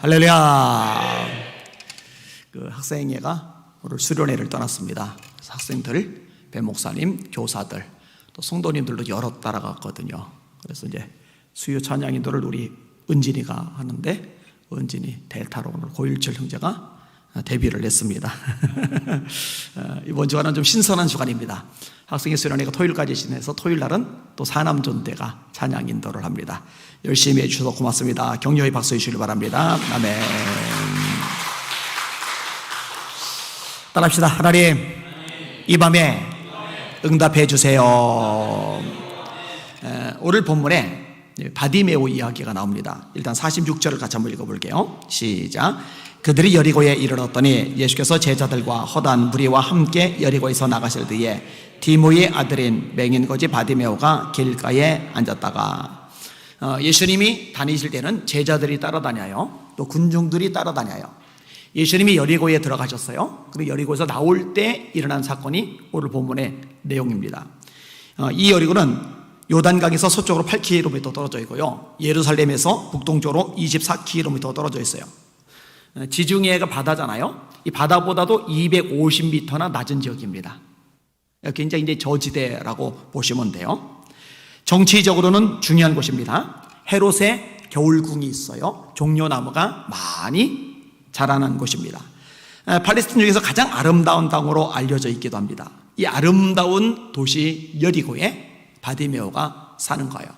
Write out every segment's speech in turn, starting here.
할렐루야. 그 학생회가 오늘 수련회를 떠났습니다. 그래서 학생들, 배목사님, 교사들, 또 성도님들도 여럿 따라갔거든요. 그래서 이제 수요 찬양인도를 우리 은진이가 하는데, 은진이 델타로 오늘 고일철 형제가 데뷔를 했습니다. 이번 주간은 좀 신선한 주간입니다. 학생회 수련회가 토요일까지 지내서 토요일 날은 또 사남존대가 찬양 인도를 합니다. 열심히 해주셔서 고맙습니다. 격려의 박수 해주시길 바랍니다. 아멘. 따라합시다. 하나님, 이 밤에 응답해 주세요. 오늘 본문에 바디메오 이야기가 나옵니다. 일단 46절을 같이 한번 읽어볼게요. 시작. 그들이 여리고에 이르렀더니 예수께서 제자들과 허다한 무리와 함께 여리고에서 나가실 때에 디모의 아들인 맹인거지 바디메오가 길가에 앉았다가, 예수님이 다니실 때는 제자들이 따라다녀요. 또 군중들이 따라다녀요. 예수님이 여리고에 들어가셨어요. 그리고 여리고에서 나올 때 일어난 사건이 오늘 본문의 내용입니다. 이 여리고는 요단강에서 서쪽으로 8km 떨어져 있고요, 예루살렘에서 북동쪽으로 24km 떨어져 있어요. 지중해가 바다잖아요. 이 바다보다도 250m나 낮은 지역입니다. 굉장히 이제 저지대라고 보시면 돼요. 정치적으로는 중요한 곳입니다. 헤롯의 겨울궁이 있어요. 종려나무가 많이 자라는 곳입니다. 팔레스틴 중에서 가장 아름다운 땅으로 알려져 있기도 합니다. 이 아름다운 도시 여리고에 바디메오가 사는 거예요.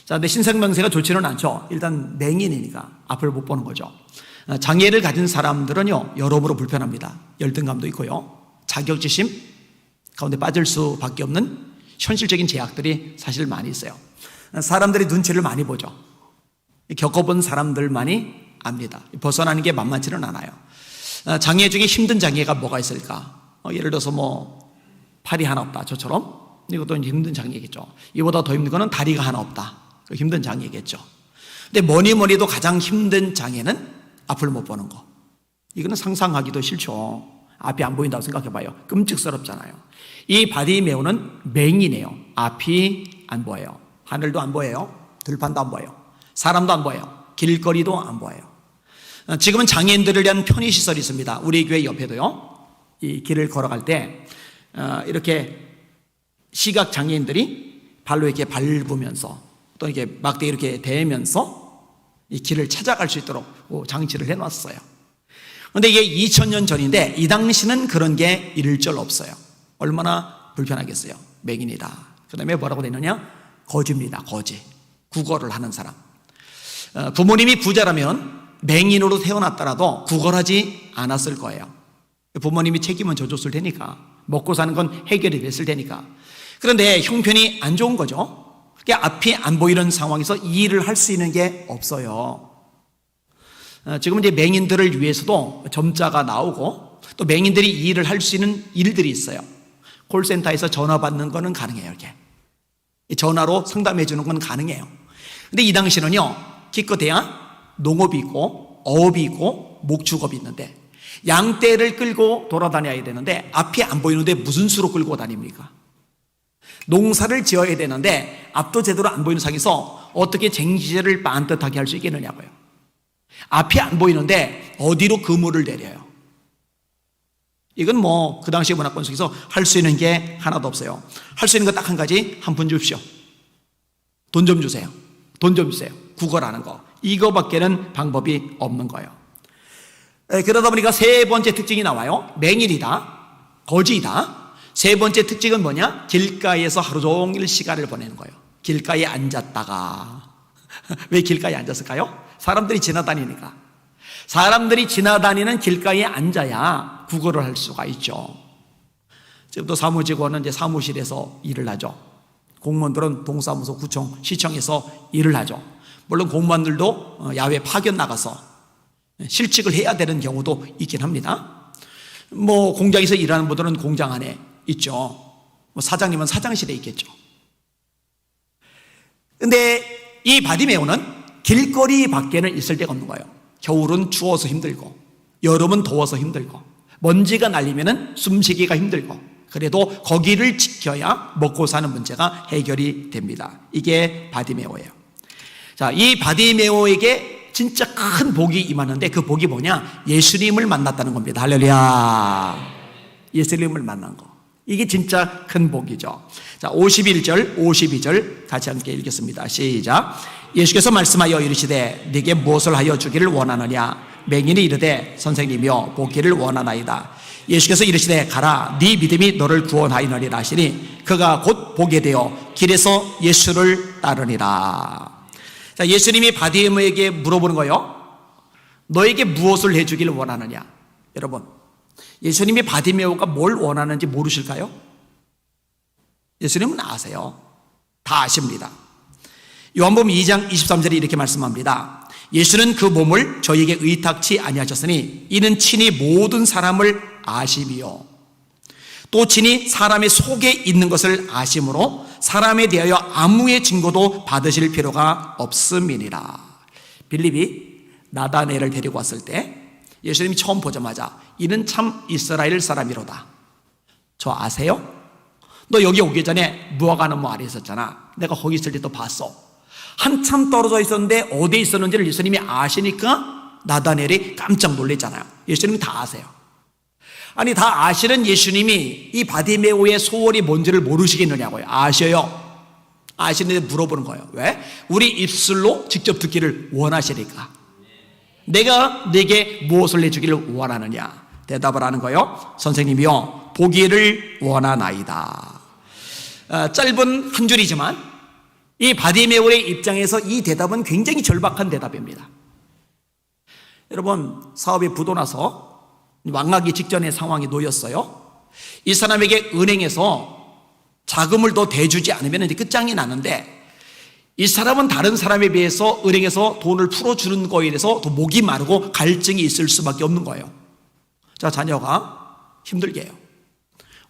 자, 근데 신생명세가 좋지는 않죠. 일단 맹인이니까 앞을 못 보는 거죠. 장애를 가진 사람들은요, 여러모로 불편합니다. 열등감도 있고요, 자격지심 가운데 빠질 수밖에 없는 현실적인 제약들이 사실 많이 있어요. 사람들이 눈치를 많이 보죠. 겪어본 사람들만이 압니다. 벗어나는 게 만만치는 않아요. 장애 중에 힘든 장애가 뭐가 있을까? 예를 들어서 뭐 팔이 하나 없다, 저처럼. 이것도 힘든 장애겠죠. 이보다 더 힘든 거는 다리가 하나 없다, 힘든 장애겠죠. 근데 뭐니 뭐니도 가장 힘든 장애는 앞을 못 보는 거. 이거는 상상하기도 싫죠. 앞이 안 보인다고 생각해봐요. 끔찍스럽잖아요. 이 바디메오는 맹이네요. 앞이 안 보여요. 하늘도 안 보여요. 들판도 안 보여요. 사람도 안 보여요. 길거리도 안 보여요. 지금은 장애인들을 위한 편의시설이 있습니다. 우리 교회 옆에도요, 이 길을 걸어갈 때 이렇게 시각장애인들이 발로 이렇게 밟으면서 또 이렇게 막대 이렇게 대면서 이 길을 찾아갈 수 있도록 장치를 해놨어요. 그런데 이게 2000년 전인데 이 당시는 그런 게 일절 없어요. 얼마나 불편하겠어요. 맹인이다. 그 다음에 뭐라고 되느냐? 거지입니다. 거지. 국어를 하는 사람. 부모님이 부자라면 맹인으로 태어났더라도 국어하지 않았을 거예요. 부모님이 책임은 져줬을 테니까, 먹고 사는 건 해결이 됐을 테니까. 그런데 형편이 안 좋은 거죠. 그게 앞이 안 보이는 상황에서 이 일을 할 수 있는 게 없어요. 지금 이제 맹인들을 위해서도 점자가 나오고, 또 맹인들이 이 일을 할 수 있는 일들이 있어요. 콜센터에서 전화 받는 거는 가능해요. 이렇게 전화로 상담해 주는 건 가능해요. 근데 이 당시는요, 기껏해야 농업이 있고 어업이 있고 목축업이 있는데 양떼를 끌고 돌아다녀야 되는데 앞이 안 보이는데 무슨 수로 끌고 다닙니까? 농사를 지어야 되는데 앞도 제대로 안 보이는 상황에서 어떻게 쟁지제를 반듯하게 할 수 있겠느냐고요. 앞이 안 보이는데 어디로 그물을 내려요? 이건 뭐 그 당시 문화권 속에서 할 수 있는 게 하나도 없어요. 할 수 있는 거 딱 한 가지, 한 푼 주십시오. 돈 좀 주세요. 돈 좀 주세요. 국어라는 거. 이거밖에는 방법이 없는 거예요. 그러다 보니까 세 번째 특징이 나와요. 맹인이다, 거지이다. 세 번째 특징은 뭐냐? 길가에서 하루 종일 시간을 보내는 거예요. 길가에 앉았다가. 왜 길가에 앉았을까요? 사람들이 지나다니니까. 사람들이 지나다니는 길가에 앉아야 국어를 할 수가 있죠. 지금도 사무직원은 이제 사무실에서 일을 하죠. 공무원들은 동사무소, 구청, 시청에서 일을 하죠. 물론 공무원들도 야외 파견 나가서 실직을 해야 되는 경우도 있긴 합니다. 뭐 공장에서 일하는 분들은 공장 안에 있죠. 뭐 사장님은 사장실에 있겠죠. 근데 이 바디메오는 길거리 밖에는 있을 데가 없는 거예요. 겨울은 추워서 힘들고, 여름은 더워서 힘들고, 먼지가 날리면 숨쉬기가 힘들고, 그래도 거기를 지켜야 먹고 사는 문제가 해결이 됩니다. 이게 바디메오예요. 자, 이 바디메오에게 진짜 큰 복이 임하는데 그 복이 뭐냐? 예수님을 만났다는 겁니다. 할렐루야. 예수님을 만난 거. 이게 진짜 큰 복이죠. 자, 51절, 52절 같이 함께 읽겠습니다. 시작. 예수께서 말씀하여 이르시되 네게 무엇을 하여 주기를 원하느냐? 맹인이 이르되 선생님이여 보기를 원하나이다. 예수께서 이르시되 가라, 네 믿음이 너를 구원하이느니라 하시니 그가 곧 보게 되어 길에서 예수를 따르니라. 자, 예수님이 바디메오에게 물어보는 거예요. 너에게 무엇을 해주길 원하느냐? 여러분, 예수님이 바디메오가 뭘 원하는지 모르실까요? 예수님은 아세요. 다 아십니다. 요한복음 2장 23절에 이렇게 말씀합니다. 예수는 그 몸을 저에게 의탁치 아니하셨으니 이는 친히 모든 사람을 아심이요 또 친히 사람의 속에 있는 것을 아심으로 사람에 대하여 아무의 증거도 받으실 필요가 없음이니라. 빌립이 나다네엘을 데리고 왔을 때 예수님이 처음 보자마자 이는 참 이스라엘 사람이로다. 저 아세요? 너 여기 오기 전에 무화과나무 아래 있었잖아. 내가 거기 있을 때 또 봤어. 한참 떨어져 있었는데 어디에 있었는지를 예수님이 아시니까 나다네엘이 깜짝 놀랐잖아요. 예수님은 다 아세요. 아니, 다 아시는 예수님이 이 바디메오의 소원이 뭔지를 모르시겠느냐고요. 아셔요. 아시는데 물어보는 거예요. 왜? 우리 입술로 직접 듣기를 원하시니까. 내가 네게 무엇을 해주기를 원하느냐? 대답을 하는 거예요. 선생님이요 보기를 원하나이다. 짧은 한 줄이지만 이 바디메오의 입장에서 이 대답은 굉장히 절박한 대답입니다. 여러분, 사업이 부도나서 망하기 직전의 상황이 놓였어요. 이 사람에게 은행에서 자금을 더 대주지 않으면 이제 끝장이 나는데 이 사람은 다른 사람에 비해서 은행에서 돈을 풀어주는 거에 대해서 더 목이 마르고 갈증이 있을 수밖에 없는 거예요. 자, 자녀가 힘들게 해요.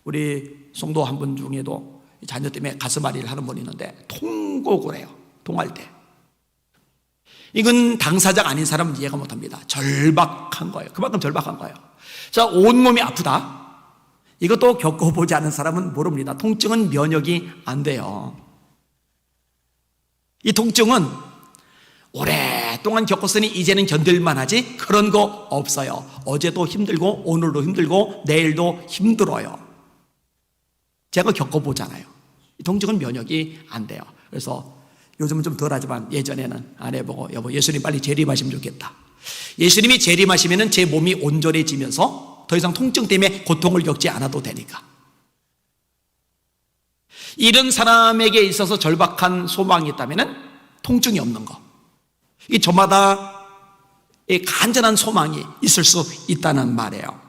우리 성도 한 분 중에도 자녀 때문에 가슴앓이를 하는 분이 있는데 통곡을 해요. 통할 때. 이건 당사자가 아닌 사람은 이해가 못합니다. 절박한 거예요. 그만큼 절박한 거예요. 자, 온몸이 아프다. 이것도 겪어보지 않은 사람은 모릅니다. 통증은 면역이 안 돼요. 이 통증은 오랫동안 겪었으니 이제는 견딜만 하지 그런 거 없어요. 어제도 힘들고 오늘도 힘들고 내일도 힘들어요. 제가 겪어보잖아요. 이 통증은 면역이 안 돼요. 그래서 요즘은 좀 덜하지만 예전에는 아내 보고 여보 예수님 빨리 재림하시면 좋겠다. 예수님이 재림하시면 제 몸이 온전해지면서 더 이상 통증 때문에 고통을 겪지 않아도 되니까. 이런 사람에게 있어서 절박한 소망이 있다면 통증이 없는 거. 이 저마다 간절한 소망이 있을 수 있다는 말이에요.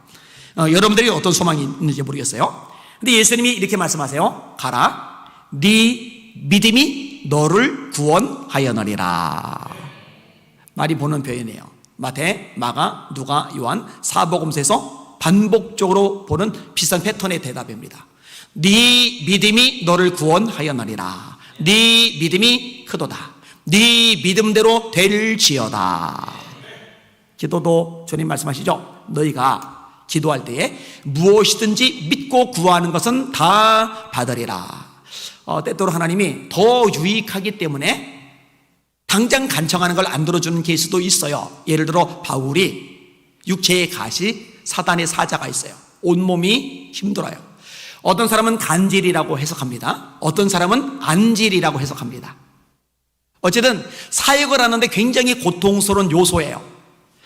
여러분들이 어떤 소망이 있는지 모르겠어요. 근데 예수님이 이렇게 말씀하세요. 가라, 네 믿음이 너를 구원하여너리라. 많이 보는 표현이에요. 마태, 마가, 누가, 요한, 사복음서에서 반복적으로 보는 비슷한 패턴의 대답입니다. 네 믿음이 너를 구원하여너리라. 네 믿음이 크도다. 네 믿음대로 될지어다. 기도도 주님 말씀하시죠. 너희가 기도할 때에 무엇이든지 믿고 구하는 것은 다 받으리라. 때때로 하나님이 더 유익하기 때문에 당장 간청하는 걸 안 들어주는 케이스도 있어요. 예를 들어 바울이 육체의 가시, 사단의 사자가 있어요. 온몸이 힘들어요. 어떤 사람은 간질이라고 해석합니다. 어떤 사람은 안질이라고 해석합니다. 어쨌든 사역을 하는데 굉장히 고통스러운 요소예요.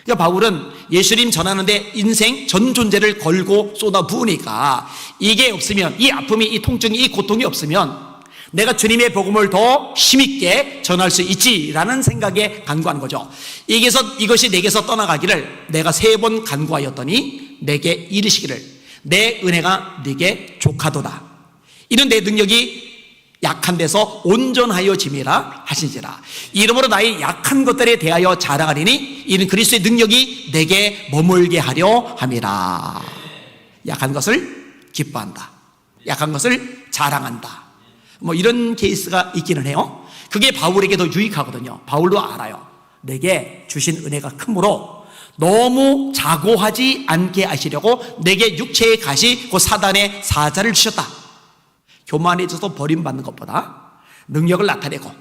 그러니까 바울은 예수님 전하는데 인생 전 존재를 걸고 쏟아부으니까 이게 없으면, 이 아픔이, 이 통증이, 이 고통이 없으면 내가 주님의 복음을 더 힘있게 전할 수 있지라는 생각에 간구한 거죠. 이것이 내게서 떠나가기를 내가 3번 간구하였더니 내게 이르시기를 내 은혜가 네게 족하도다. 이는 내 능력이 약한 데서 온전하여 짐이라 하시니라. 이러므로 나의 약한 것들에 대하여 자랑하리니 이는 그리스도의 능력이 내게 머물게 하려 함이라. 약한 것을 기뻐한다. 약한 것을 자랑한다. 뭐 이런 케이스가 있기는 해요. 그게 바울에게 더 유익하거든요. 바울도 알아요. 내게 주신 은혜가 크므로 너무 자고하지 않게 하시려고 내게 육체의 가시, 그 사단의 사자를 주셨다. 교만해져서 버림받는 것보다 능력을 나타내고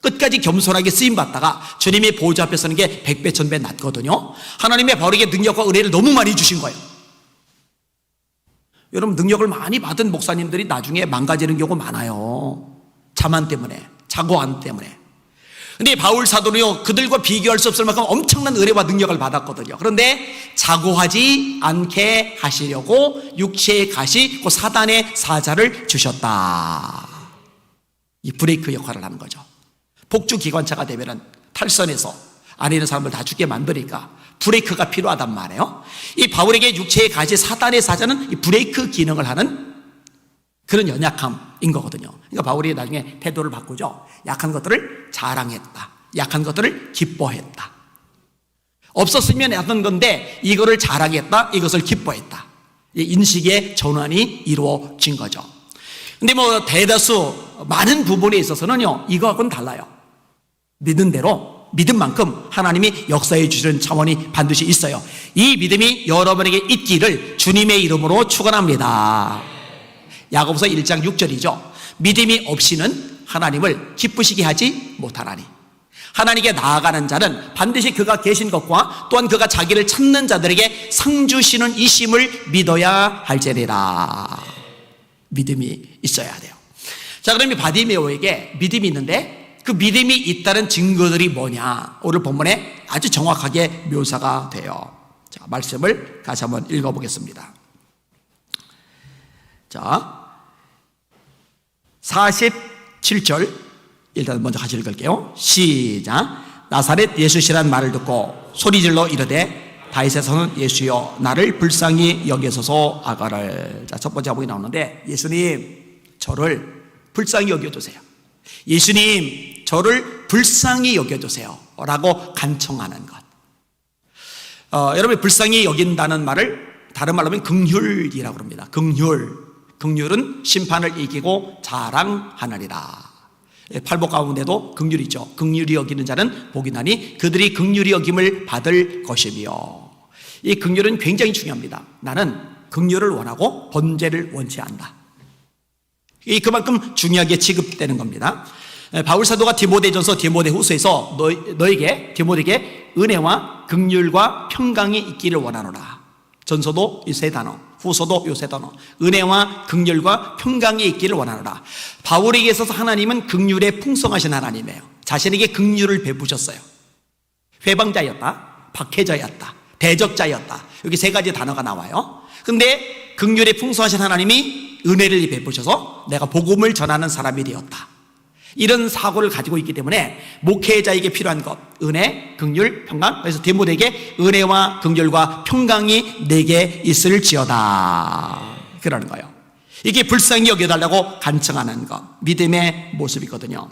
끝까지 겸손하게 쓰임받다가 주님의 보좌 앞에 서는 게 100배 1000배 낫거든요. 하나님의 바울에게 능력과 은혜를 너무 많이 주신 거예요. 여러분, 능력을 많이 받은 목사님들이 나중에 망가지는 경우 많아요. 자만 때문에, 자고안 때문에. 근데 바울 사도는요, 그들과 비교할 수 없을 만큼 엄청난 은혜와 능력을 받았거든요. 그런데 자고하지 않게 하시려고 육체의 가시, 그 사단의 사자를 주셨다. 이 브레이크 역할을 하는 거죠. 복주 기관차가 되면은 탈선해서 안에 있는 사람을 다 죽게 만드니까 브레이크가 필요하단 말이에요. 이 바울에게 육체의 가시, 사단의 사자는 이 브레이크 기능을 하는 그런 연약함인 거거든요. 그러니까 바울이 나중에 태도를 바꾸죠. 약한 것들을 자랑했다. 약한 것들을 기뻐했다. 없었으면 했던 건데 이거를 자랑했다. 이것을 기뻐했다. 인식의 전환이 이루어진 거죠. 근데 뭐 대다수 많은 부분에 있어서는요, 이거하고는 달라요. 믿은 대로, 믿은 만큼 하나님이 역사해 주시는 차원이 반드시 있어요. 이 믿음이 여러분에게 있기를 주님의 이름으로 축원합니다. 야고보서 1장 6절이죠. 믿음이 없이는 하나님을 기쁘시게 하지 못하나니 하나님께 나아가는 자는 반드시 그가 계신 것과 또한 그가 자기를 찾는 자들에게 상 주시는 이심을 믿어야 할지니라. 믿음이 있어야 돼요. 자, 그러면 바디메오에게 믿음이 있는데 그 믿음이 있다는 증거들이 뭐냐? 오늘 본문에 아주 정확하게 묘사가 돼요. 자, 말씀을 다시 한번 읽어보겠습니다. 자, 47절 일단 먼저 같이 읽을게요. 시작. 나사렛 예수시란 말을 듣고 소리질러 이르되 다윗에서는 예수여 나를 불쌍히 여기소서 아가를. 자, 첫 번째 항목이 나오는데 예수님 저를 불쌍히 여겨주세요. 예수님 저를 불쌍히 여겨주세요 라고 간청하는 것. 여러분, 불쌍히 여긴다는 말을 다른 말로 하면 긍휼이라고 합니다. 긍휼은 심판을 이기고 자랑하느니라. 팔복 가운데도 긍휼이 있죠. 긍휼히 여기는 자는 복이 나니 그들이 긍휼히 여김을 받을 것이며. 이 긍휼은 굉장히 중요합니다. 나는 긍휼을 원하고 번제를 원치 않는다. 이 그만큼 중요하게 취급되는 겁니다. 바울 사도가 디모데전서 디모데후서에서 너에게 디모데에게 은혜와 긍휼과 평강이 있기를 원하노라. 전서도 이 세 단어, 후서도 이 세 단어. 은혜와 긍휼과 평강이 있기를 원하노라. 바울에게 있어서 하나님은 긍휼에 풍성하신 하나님이에요. 자신에게 긍휼을 베푸셨어요. 회방자였다, 박해자였다, 대적자였다. 여기 세 가지 단어가 나와요. 근데 긍휼에 풍성하신 하나님이 은혜를 베푸셔서 내가 복음을 전하는 사람이 되었다. 이런 사고를 가지고 있기 때문에 목회자에게 필요한 것, 은혜, 긍휼, 평강. 그래서 디모데에게 은혜와 긍휼과 평강이 내게 있을지어다 그러는 거예요. 이게 불쌍히 여겨달라고 간청하는 것, 믿음의 모습이거든요.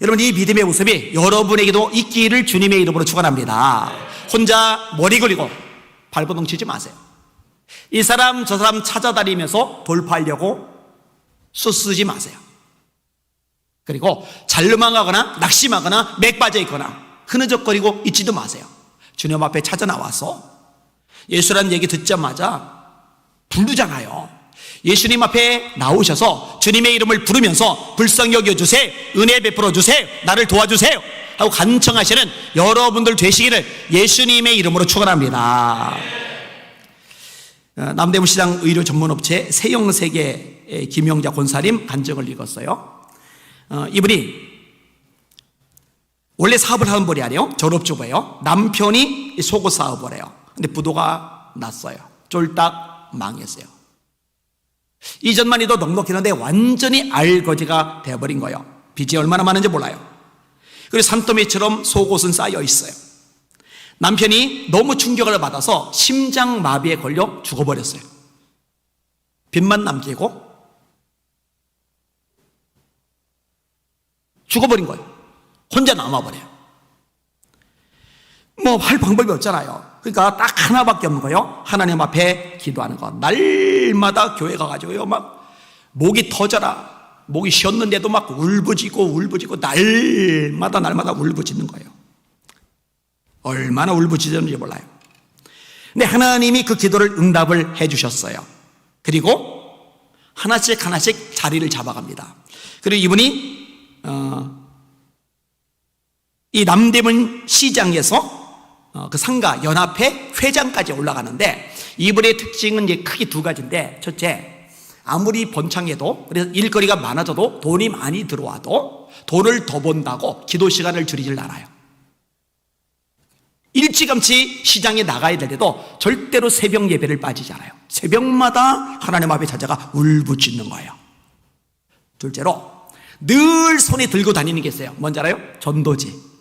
여러분, 이 믿음의 모습이 여러분에게도 있기를 주님의 이름으로 축원합니다. 혼자 머리 굴리고 발버둥 치지 마세요. 이 사람 저 사람 찾아다니면서 돌파하려고 수쓰지 마세요. 그리고 잘르망하거나 낙심하거나 맥 빠져 있거나 흐느적거리고 있지도 마세요. 주님 앞에 찾아 나와서 예수라는 얘기 듣자마자 부르잖아요. 예수님 앞에 나오셔서 주님의 이름을 부르면서 불쌍히 여겨주세요, 은혜 베풀어 주세요, 나를 도와주세요 하고 간청하시는 여러분들 되시기를 예수님의 이름으로 축원합니다. 남대문시장 의료 전문업체 세영세계 김영자 권사님 간증을 읽었어요. 이분이 원래 사업을 하는 분이 아니에요. 전업주부예요. 남편이 속옷 사업을 해요. 근데 부도가 났어요. 쫄딱 망했어요. 이전만 해도 넉넉했는데 완전히 알거지가 되어버린 거예요. 빚이 얼마나 많은지 몰라요. 그리고 산더미처럼 속옷은 쌓여 있어요. 남편이 너무 충격을 받아서 심장마비에 걸려 죽어버렸어요. 빚만 남기고 죽어버린 거예요. 혼자 남아버려요. 뭐 할 방법이 없잖아요. 그러니까 딱 하나밖에 없는 거예요. 하나님 앞에 기도하는 거. 날마다 교회 가가지고요, 막 목이 터져라, 목이 쉬었는데도 막 울부짖고 날마다 울부짖는 거예요. 얼마나 울부짖었는지 몰라요. 근데 하나님이 그 기도를 응답을 해주셨어요. 그리고 하나씩 자리를 잡아갑니다. 그리고 이분이 이 남대문 시장에서 그 상가 연합회 회장까지 올라가는데, 이분의 특징은 이제 크게 두 가지인데, 첫째, 아무리 번창해도, 그래서 일거리가 많아져도, 돈이 많이 들어와도 돈을 더 번다고 기도 시간을 줄이질 않아요. 일찌감치 시장에 나가야 될 때도 절대로 새벽 예배를 빠지지 않아요. 새벽마다 하나님 앞에 찾아가 울부짖는 거예요. 둘째로, 늘 손에 들고 다니는 게 있어요. 뭔지 알아요? 전도지.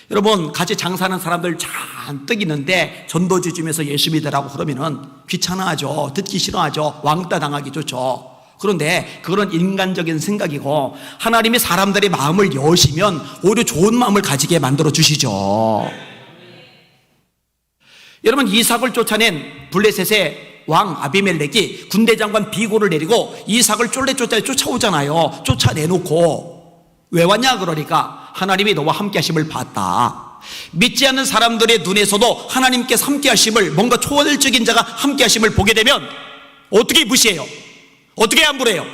여러분, 같이 장사하는 사람들 잔뜩 있는데 전도지 주면서 예수 믿으라고 그러면은 귀찮아하죠. 듣기 싫어하죠. 왕따 당하기 좋죠. 그런데 그건 인간적인 생각이고, 하나님이 사람들의 마음을 여시면 오히려 좋은 마음을 가지게 만들어 주시죠. 여러분, 이삭을 쫓아낸 블레셋의 왕 아비멜렉이 군대 장관 비고를 내리고 이삭을 쫓아오잖아요. 쫓아내놓고 왜 왔냐 그러니까, 하나님이 너와 함께 하심을 봤다. 믿지 않는 사람들의 눈에서도 하나님께서 함께 하심을, 뭔가 초월적인 자가 함께 하심을 보게 되면 어떻게 무시해요? 어떻게 함부로해요?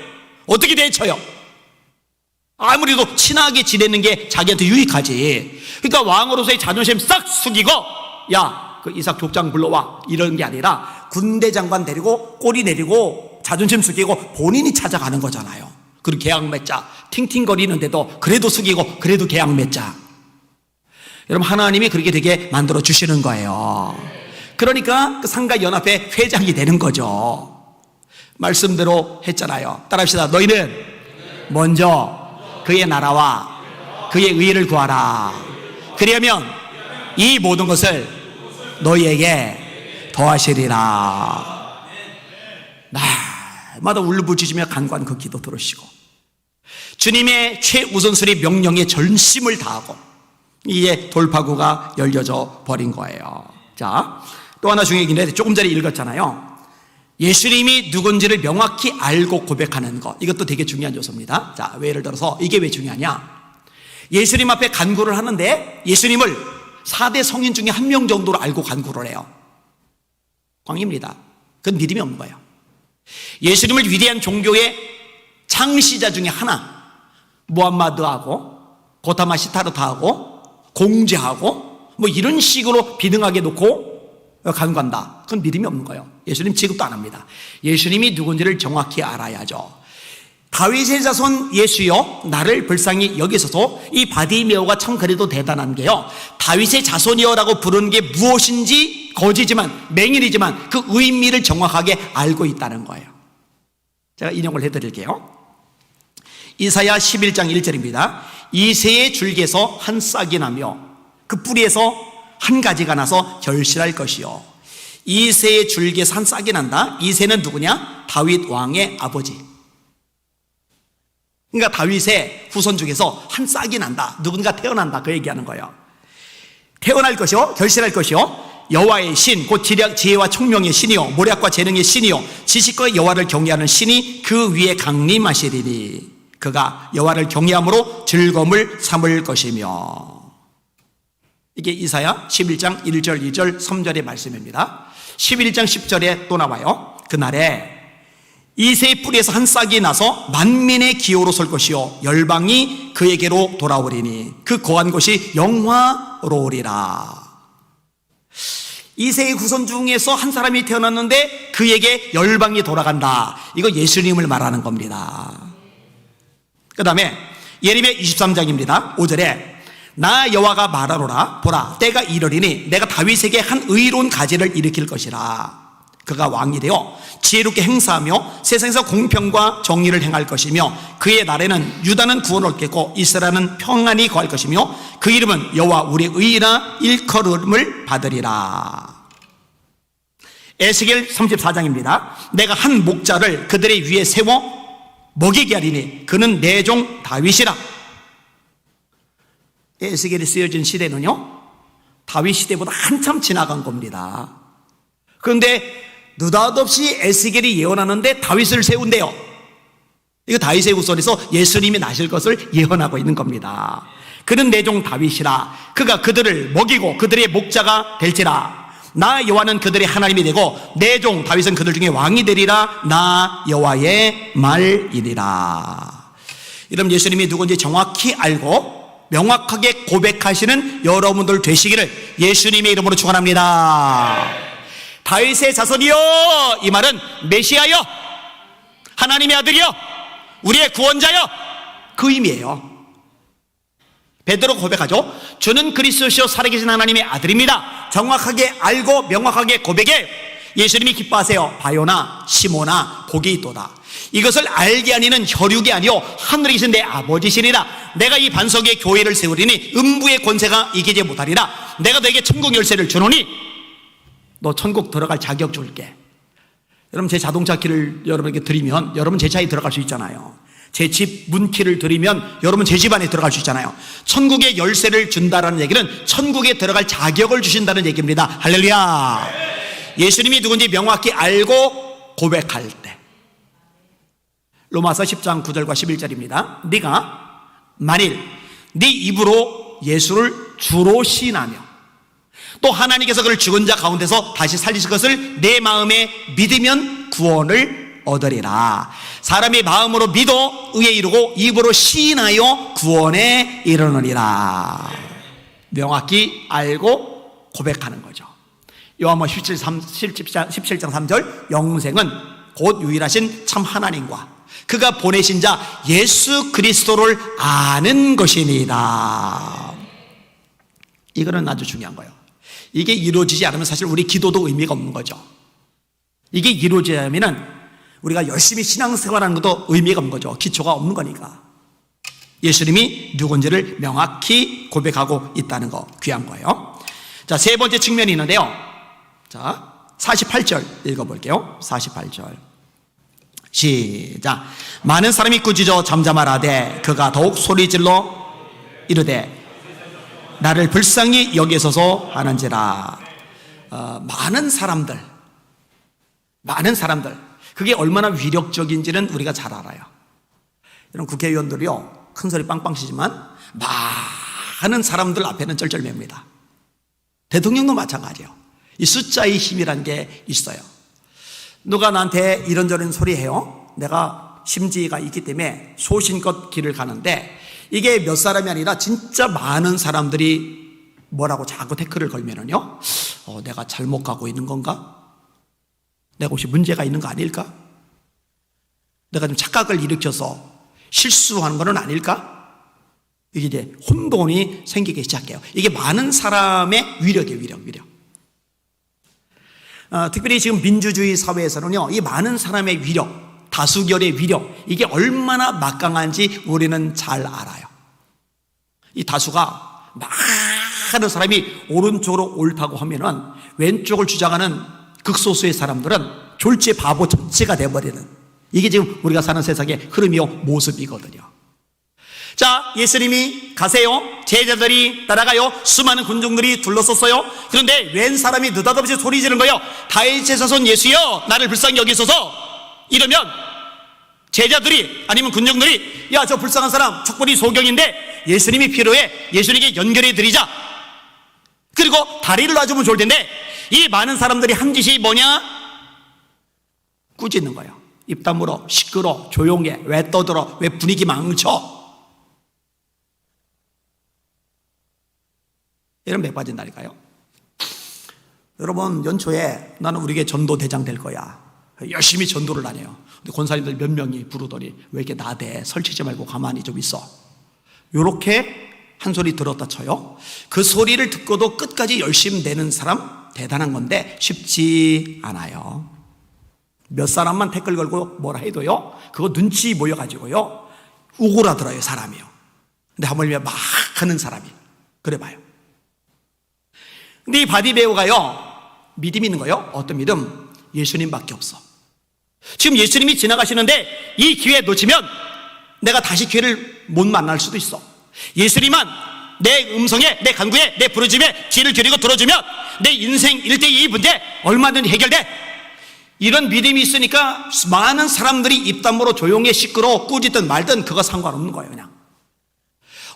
어떻게 대처해요? 아무래도 친하게 지내는 게 자기한테 유익하지. 그러니까 왕으로서의 자존심 싹 숙이고, 야, 그 이삭 족장 불러와, 이런 게 아니라 군대 장관 데리고 꼬리 내리고 자존심 숙이고 본인이 찾아가는 거잖아요. 그리고 계약 맺자. 팅팅거리는데도 그래도 숙이고 그래도 계약 맺자. 여러분, 하나님이 그렇게 되게 만들어 주시는 거예요. 그러니까 그 상가 연합회 회장이 되는 거죠. 말씀대로 했잖아요. 따라합시다. 너희는 먼저 그의 나라와 그의 의를 구하라. 그리하면 이 모든 것을 너희에게 더하시리라. 날마다 울부짖으며 간구한 그 기도 들으시고, 주님의 최우선순위 명령에 전심을 다하고, 이게 돌파구가 열려져 버린 거예요. 자, 또 하나 중요한 얘기인데, 조금 전에 읽었잖아요. 예수님이 누군지를 명확히 알고 고백하는 것, 이것도 되게 중요한 요소입니다. 자, 예를 들어서 이게 왜 중요하냐? 예수님 앞에 간구를 하는데 예수님을 4대 성인 중에 한 명 정도로 알고 간구를 해요. 광입니다. 그건 믿음이 없는 거예요. 예수님을 위대한 종교의 창시자 중에 하나, 무함마드하고 고타마 시타르타하고 공제하고 뭐 이런 식으로 비등하게 놓고 간구한다. 그건 믿음이 없는 거예요. 예수님 취급도 안 합니다. 예수님이 누군지를 정확히 알아야죠. 다윗의 자손 예수여, 나를 불쌍히 여기소서. 이 바디메오가 참 그래도 대단한 게요, 다윗의 자손이여라고 부르는 게 무엇인지 거지지만, 맹인이지만 그 의미를 정확하게 알고 있다는 거예요. 제가 인용을 해드릴게요. 이사야 11장 1절입니다. 이새의 줄기에서 한 싹이 나며 그 뿌리에서 한 가지가 나서 결실할 것이요. 이새의 줄기에서 한 싹이 난다. 이새는 누구냐? 다윗 왕의 아버지. 그러니까 다윗의 후손 중에서 한 싹이 난다. 누군가 태어난다. 그 얘기하는 거예요. 태어날 것이요, 결실할 것이요, 여호와의 신, 곧 지혜와 총명의 신이요, 모략과 재능의 신이요, 지식과 여호와를 경외하는 신이 그 위에 강림하시리니 그가 여호와를 경외함으로 즐거움을 삼을 것이며. 이게 이사야 11장 1절 2절 3절의 말씀입니다. 11장 10절에 또 나와요. 그날에 이새의 뿌리에서 한 싹이 나서 만민의 기호로 설 것이요, 열방이 그에게로 돌아오리니 그 거한 곳이 영화로우리라. 이새의 후손 중에서 한 사람이 태어났는데 그에게 열방이 돌아간다. 이거 예수님을 말하는 겁니다. 그 다음에 예레미야 23장입니다. 5절에 나 여호와가 말하노라. 보라, 때가 이르리니 내가 다윗에게 한 의로운 가지를 일으킬 것이라. 그가 왕이 되어 지혜롭게 행사하며 세상에서 공평과 정의를 행할 것이며 그의 날에는 유다는 구원을 얻겠고 이스라엘은 평안히 거할 것이며 그 이름은 여호와 우리의 의라 일컬음을 받으리라. 에스겔 34장입니다. 내가 한 목자를 그들의 위에 세워 먹이게 하리니 그는 내 종 다윗이라. 에스겔이 쓰여진 시대는요, 다윗 시대보다 한참 지나간 겁니다. 그런데 느닷없이 에스겔이 예언하는데 다윗을 세운대요. 이거 다윗의 후손에서 예수님이 나실 것을 예언하고 있는 겁니다. 그는 내 종 다윗이라. 그가 그들을 먹이고 그들의 목자가 될지라. 나 여호와는 그들의 하나님이 되고 내 종 다윗은 그들 중에 왕이 되리라. 나 여호와의 말이니라. 여러분, 예수님이 누군지 정확히 알고 명확하게 고백하시는 여러분들 되시기를 예수님의 이름으로 축원합니다. 다윗의 자손이여, 이 말은 메시아여, 하나님의 아들이여, 우리의 구원자여, 그 의미예요. 베드로 고백하죠. 주는 그리스도시요 살아계신 하나님의 아들입니다. 정확하게 알고 명확하게 고백해. 예수님이 기뻐하세요. 바요나 시모나 복이 있도다. 이것을 알게 아니는 혈육이 아니요 하늘에 계신 내 아버지시니라. 내가 이 반석에 교회를 세우리니 음부의 권세가 이기지 못하리라. 내가 너에게 천국 열쇠를 주노니 너 천국 들어갈 자격 줄게. 여러분, 제 자동차 키를 여러분에게 드리면 여러분 제 차에 들어갈 수 있잖아요. 제 집 문키를 드리면 여러분 제 집 안에 들어갈 수 있잖아요. 천국의 열쇠를 준다라는 얘기는 천국에 들어갈 자격을 주신다는 얘기입니다. 할렐루야. 예수님이 누군지 명확히 알고 고백할 때. 로마서 10장 9절과 11절입니다. 네가 만일 네 입으로 예수를 주로 시인하며 또 하나님께서 그를 죽은 자 가운데서 다시 살리실 것을 내 마음에 믿으면 구원을 얻으리라. 사람이 마음으로 믿어 의에 이르고 입으로 시인하여 구원에 이르느니라. 명확히 알고 고백하는 거죠. 요한복음 17장 3절, 영생은 곧 유일하신 참 하나님과 그가 보내신 자 예수 그리스도를 아는 것입니다. 이거는 아주 중요한 거예요. 이게 이루어지지 않으면 사실 우리 기도도 의미가 없는 거죠. 이게 이루어지려면 우리가 열심히 신앙생활하는 것도 의미가 없는 거죠. 기초가 없는 거니까. 예수님이 누군지를 명확히 고백하고 있다는 거 귀한 거예요. 자, 세 번째 측면이 있는데요. 자, 48절 읽어볼게요. 48절 시작. 많은 사람이 꾸짖어 잠잠하라되 그가 더욱 소리질러 이르되 나를 불쌍히 여기소서 하는지라. 많은 사람들, 그게 얼마나 위력적인지는 우리가 잘 알아요. 이런 국회의원들이요, 큰 소리 빵빵 치지만 많은 사람들 앞에는 쩔쩔맵니다. 대통령도 마찬가지예요. 이 숫자의 힘이라는 게 있어요. 누가 나한테 이런저런 소리 해요. 내가 심지가 있기 때문에 소신껏 길을 가는데 이게 몇 사람이 아니라 진짜 많은 사람들이 뭐라고 자꾸 태클을 걸면은요, 내가 잘못 가고 있는 건가? 내가 혹시 문제가 있는 거 아닐까? 내가 좀 착각을 일으켜서 실수하는 건 아닐까? 이게 이제 혼돈이 생기기 시작해요. 이게 많은 사람의 위력이에요, 위력. 특별히 지금 민주주의 사회에서는요, 이 많은 사람의 위력, 다수결의 위력, 이게 얼마나 막강한지 우리는 잘 알아요. 이 다수가 많은 사람이 오른쪽으로 옳다고 하면은 왼쪽을 주장하는 극소수의 사람들은 졸지의 바보 전체가 되어버리는, 이게 지금 우리가 사는 세상의 흐름이요 모습이거든요. 자, 예수님이 가세요. 제자들이 따라가요. 수많은 군중들이 둘러섰어요. 그런데 웬 사람이 느닷없이 소리 지르는 거예요. 다윗의 자손 예수여, 나를 불쌍히 여기소서. 이러면 제자들이 아니면 군중들이, 야, 저 불쌍한 사람 척벌이 소경인데 예수님이 필요해. 예수님께 연결해 드리자. 그리고 다리를 놔주면 좋을 텐데 이 많은 사람들이 한 짓이 뭐냐? 꾸짖는 거예요. 입 다물어, 시끄러, 조용해, 왜 떠들어, 왜 분위기 망쳐. 이런 맥 빠진다니까요. 여러분, 연초에 나는 우리 교회 전도대장 될 거야. 열심히 전도를 다녀요. 근데 권사님들 몇 명이 부르더니 왜 이렇게 나대, 설치지 말고 가만히 좀 있어. 요렇게 한 소리 들었다 쳐요. 그 소리를 듣고도 끝까지 열심히 내는 사람 대단한 건데 쉽지 않아요. 몇 사람만 태클 걸고 뭐라 해도요, 그거 눈치 모여가지고요 우고라들어요, 사람이요. 근데 하물며 막 하는 사람이 그래 봐요. 근데 이 바디메오가요 믿음이 있는 거예요. 어떤 믿음? 예수님밖에 없어. 지금 예수님이 지나가시는데 이 기회 놓치면 내가 다시 기회를 못 만날 수도 있어. 예수님만 내 음성에, 내 간구에, 내 부르짖음에 귀를 기울이고 들어주면 내 인생 1대2 문제 얼마든지 해결돼. 이런 믿음이 있으니까 많은 사람들이 입담으로 조용히 시끄러워 꾸짖든 말든 그거 상관없는 거예요. 그냥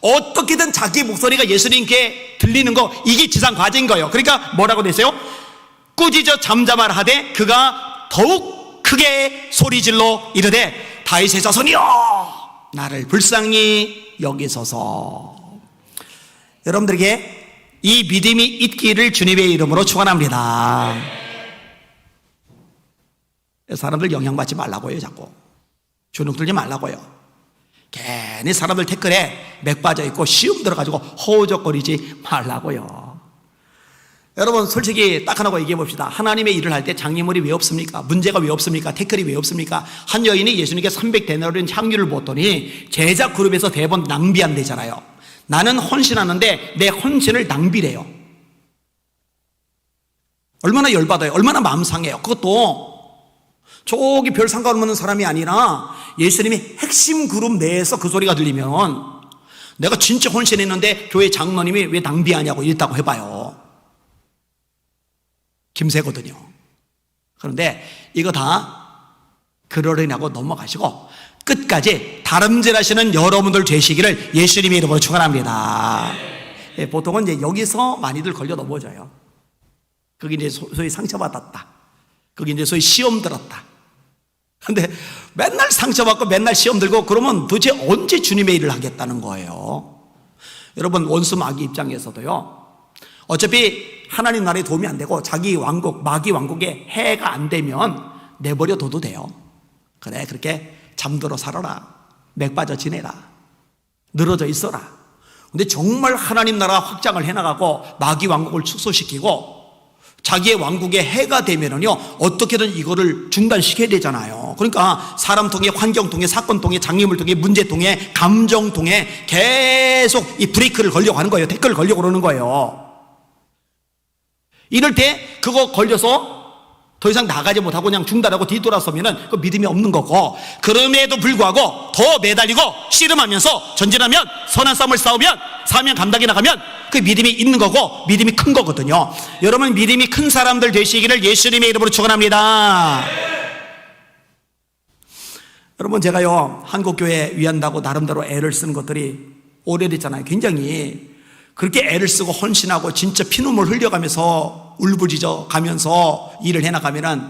어떻게든 자기 목소리가 예수님께 들리는 거, 이게 지상 과제인 거예요. 그러니까 뭐라고 됐어요? 꾸짖어 잠잠하라 하되 그가 더욱 크게 소리질러 이르되 다윗의 자손이여, 나를 불쌍히 여기소서. 여러분들에게 이 믿음이 있기를 주님의 이름으로 축원합니다. 사람들 영향받지 말라고요. 자꾸 주눅 들지 말라고요. 괜히 사람들 댓글에 맥 빠져 있고 시험 들어가지고 허우적거리지 말라고요. 여러분 솔직히 딱 하나 얘기해 봅시다. 하나님의 일을 할 때 장애물이 왜 없습니까? 문제가 왜 없습니까? 태클이 왜 없습니까? 한 여인이 예수님께 300데나리온 향유를 부었더니 제자 그룹에서 대번 낭비한대잖아요. 나는 헌신하는데 내 헌신을 낭비래요. 얼마나 열받아요. 얼마나 마음 상해요. 그것도 저기 별 상관없는 사람이 아니라 예수님이 핵심 그룹 내에서 그 소리가 들리면 내가 진짜 헌신했는데 교회 장로님이 왜 낭비하냐고 이랬다고 해봐요. 김새거든요. 그런데 이거 다 그러려냐고 넘어가시고 끝까지 다름질하시는 여러분들 되시기를 예수님의 이름으로 축원합니다. 보통은 이제 여기서 많이들 걸려 넘어져요. 그게 이제 소위 상처받았다. 그게 이제 소위 시험 들었다. 근데 맨날 상처받고 맨날 시험 들고 그러면 도대체 언제 주님의 일을 하겠다는 거예요. 여러분 원수 마귀 입장에서도요. 어차피 하나님 나라에 도움이 안 되고 자기 왕국, 마귀 왕국에 해가 안 되면 내버려 둬도 돼요. 그래 그렇게 잠들어 살아라. 맥 빠져 지내라. 늘어져 있어라. 근데 정말 하나님 나라 확장을 해나가고 마귀 왕국을 축소시키고 자기의 왕국에 해가 되면은요 어떻게든 이거를 중단시켜야 되잖아요. 그러니까 사람 통해, 환경 통해, 사건 통해, 장애물 통해, 문제 통해, 감정 통해 계속 이 브레이크를 걸려고 하는 거예요. 태클을 걸려고 그러는 거예요. 이럴 때 그거 걸려서 더 이상 나가지 못하고 그냥 중단하고 뒤돌아서면은 그 믿음이 없는 거고, 그럼에도 불구하고 더 매달리고 씨름하면서 전진하면, 선한 싸움을 싸우면, 사명 감당해 나가면 그 믿음이 있는 거고 믿음이 큰 거거든요. 여러분 믿음이 큰 사람들 되시기를 예수님의 이름으로 축원합니다. 여러분 제가요 한국교회 위한다고 나름대로 애를 쓰는 것들이 오래됐잖아요. 굉장히 그렇게 애를 쓰고 헌신하고 진짜 피눈물 흘려가면서 울부짖어 가면서 일을 해나가면은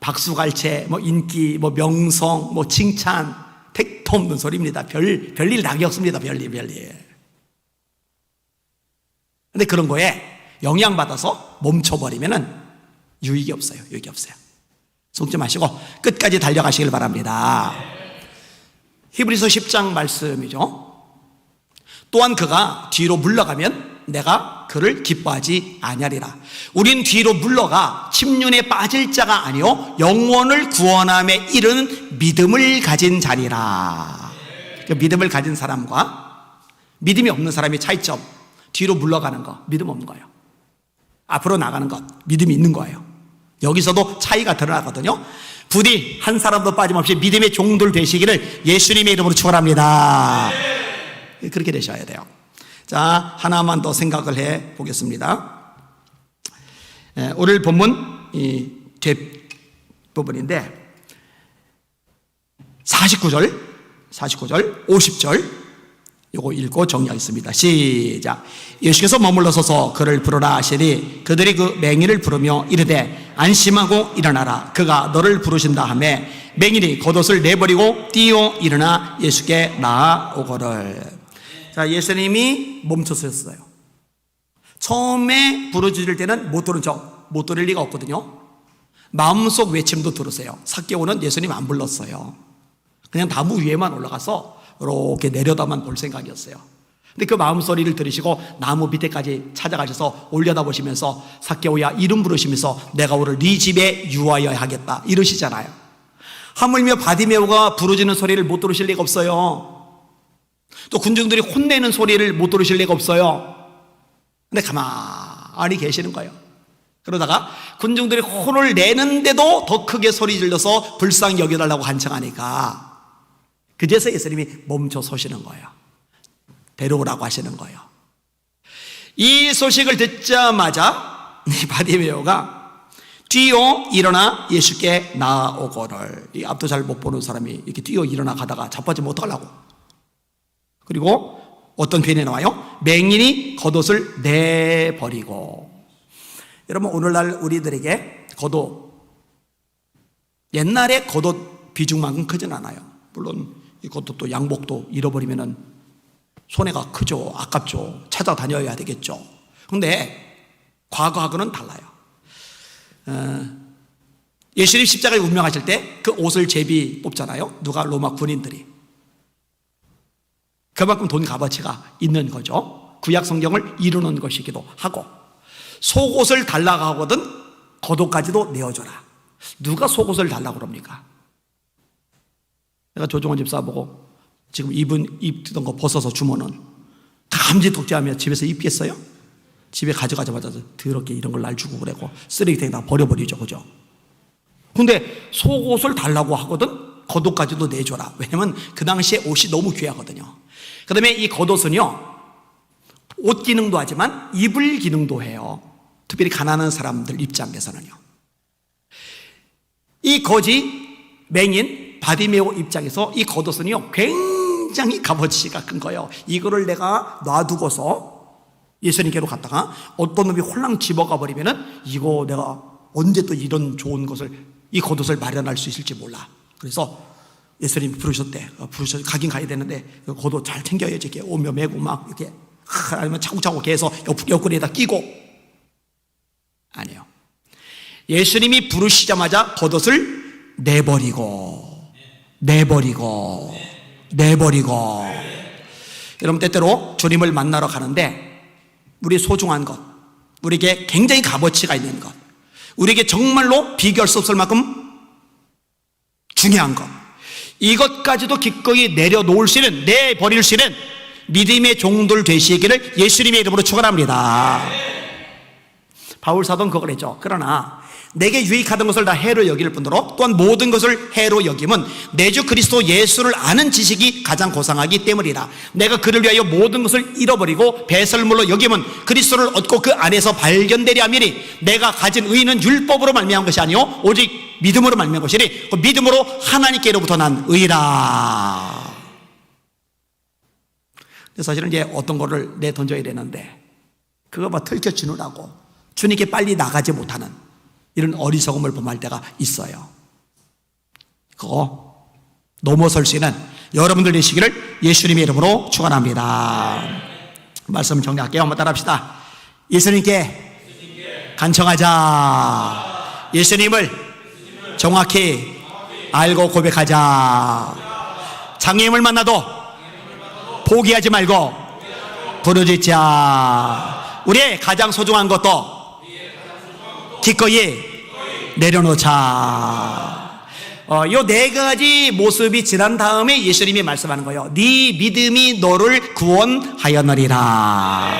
박수갈채, 뭐 인기, 뭐 명성, 뭐 칭찬, 택도 없는 소리입니다. 별일 낙이 없습니다. 별일. 근데 그런 거에 영향받아서 멈춰버리면은 유익이 없어요. 속지 마시고 끝까지 달려가시길 바랍니다. 히브리서 10장 말씀이죠. 또한 그가 뒤로 물러가면 내가 그를 기뻐하지 아니하리라. 우린 뒤로 물러가 침륜에 빠질 자가 아니요 영혼을 구원함에 이르는 믿음을 가진 자리라. 그 믿음을 가진 사람과 믿음이 없는 사람의 차이점, 뒤로 물러가는 거 믿음 없는 거예요. 앞으로 나가는 것 믿음이 있는 거예요. 여기서도 차이가 드러나거든요. 부디 한 사람도 빠짐없이 믿음의 종들 되시기를 예수님의 이름으로 축원합니다. 그렇게 되셔야 돼요. 자, 하나만 더 생각을 해 보겠습니다. 오늘 본문 이 뒷부분인데 49절, 50절 요거 읽고 정리하겠습니다. 시작. 예수께서 머물러 서서 그를 부르라 하시니 그들이 그 맹인을 부르며 이르되 안심하고 일어나라. 그가 너를 부르신다 하며 맹인이 겉옷을 내버리고 뛰어 일어나 예수께 나아오거늘. 자, 예수님이 멈춰섰어요. 처음에 부르짖을 때는 못 들은 척, 못 들을 리가 없거든요. 마음속 외침도 들으세요. 삭개오는 예수님 안 불렀어요. 그냥 나무 위에만 올라가서 이렇게 내려다만 볼 생각이었어요. 근데 그 마음 소리를 들으시고 나무 밑에까지 찾아가셔서 올려다보시면서 삭개오야 이름 부르시면서 내가 오늘 네 집에 유하여 하겠다 이러시잖아요. 하물며 바디메오가 부르짖는 소리를 못 들으실 리가 없어요. 또 군중들이 혼내는 소리를 못 들으실 리가 없어요. 근데 가만히 계시는 거예요. 그러다가 군중들이 혼을 내는데도 더 크게 소리 질러서 불쌍히 여겨달라고 간청하니까 그제서 예수님이 멈춰 서시는 거예요. 데려오라고 하시는 거예요. 이 소식을 듣자마자 바디메오가 뛰어 일어나 예수께 나아오거늘. 이 앞도 잘 못 보는 사람이 이렇게 뛰어 일어나 가다가 자빠지면 어떡하려고. 그리고 어떤 표현이 나와요? 맹인이 겉옷을 내버리고. 여러분 오늘날 우리들에게 겉옷, 옛날에 겉옷 비중만큼 크진 않아요. 물론 이 겉옷도 양복도 잃어버리면은 손해가 크죠. 아깝죠. 찾아다녀야 되겠죠. 그런데 과거하고는 달라요. 예수님 십자가에 운명하실 때 그 옷을 제비 뽑잖아요. 누가? 로마 군인들이. 그만큼 돈 값어치가 있는 거죠. 구약 성경을 이루는 것이기도 하고, 속옷을 달라고 하거든 겉옷까지도 내어줘라. 누가 속옷을 달라고 그럽니까? 내가 조종원 집사 보고 지금 입던 거 벗어서 주면은 감지독재하며 집에서 입겠어요? 집에 가져가자마자 더럽게 이런 걸 날 주고 그래고 쓰레기통에다 버려버리죠. 그죠? 근데 속옷을 달라고 하거든 겉옷까지도 내줘라. 왜냐면 그 당시에 옷이 너무 귀하거든요. 그 다음에 이 겉옷은요, 옷 기능도 하지만 입을 기능도 해요. 특별히 가난한 사람들 입장에서는요. 이 거지 맹인 바디메오 입장에서 이 겉옷은요 굉장히 값어치가 큰 거예요. 이거를 내가 놔두고서 예수님께로 갔다가 어떤 놈이 홀랑 집어가 버리면은 이거 내가 언제 또 이런 좋은 것을, 이 겉옷을 마련할 수 있을지 몰라. 그래서 예수님이 부르셨대. 가긴 가야 되는데 겉옷 잘 챙겨야지. 이렇게 오며 매고 막 이렇게 아니면 차고차고 개서 옆구리에다 끼고. 아니요. 예수님이 부르시자마자 겉옷을 내버리고. 여러분, 때때로 주님을 만나러 가는데 우리 소중한 것, 우리에게 굉장히 값어치가 있는 것, 우리에게 정말로 비교할 수 없을 만큼 중요한 것, 이것까지도 기꺼이 내려놓을 수 있는, 내버릴 수 있는 믿음의 종들 되시기를 예수님의 이름으로 축원합니다. 바울 사도는 그걸 했죠. 그러나 내게 유익하던 것을 다 해로 여길 뿐더러 또한 모든 것을 해로 여김은 내 주 그리스도 예수를 아는 지식이 가장 고상하기 때문이라. 내가 그를 위하여 모든 것을 잃어버리고 배설물로 여김은 그리스도를 얻고 그 안에서 발견되려 함이니 내가 가진 의는 율법으로 말미암은 것이 아니요 오직 믿음으로 말미암은 것이니 그 믿음으로 하나님께로부터 난 의라. 사실은 이제 어떤 거를 내던져야 되는데 그거 막 들켜주느라고 주님께 빨리 나가지 못하는 이런 어리석음을 범할 때가 있어요. 그거 넘어설 수 있는 여러분들 되시기를 예수님의 이름으로 축원합니다. 말씀 정리할게요. 한번 따라합시다. 예수님께 간청하자. 예수님을 정확히 알고 고백하자. 장애인을 만나도 포기하지 말고 부르짖자. 우리의 가장 소중한 것도 기꺼이 내려놓자. 요 네 가지 모습이 지난 다음에 예수님이 말씀하는 거예요. 네 믿음이 너를 구원하였느리라.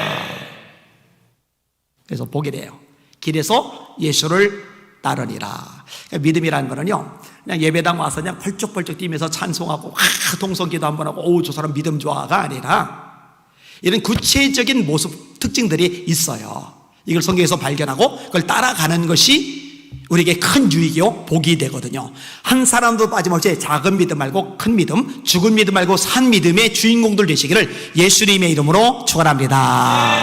그래서 보게 돼요. 길에서 예수를 따르니라. 그러니까 믿음이라는 거는요, 그냥 예배당 와서 그냥 펄쩍펄쩍 뛰면서 찬송하고 동성기도 한번 하고 오 저 사람 믿음 좋아가 아니라 이런 구체적인 모습 특징들이 있어요. 이걸 성경에서 발견하고 그걸 따라가는 것이 우리에게 큰 유익이요 복이 되거든요. 한 사람도 빠짐없이 작은 믿음 말고 큰 믿음, 죽은 믿음 말고 산 믿음의 주인공들 되시기를 예수님의 이름으로 축원합니다.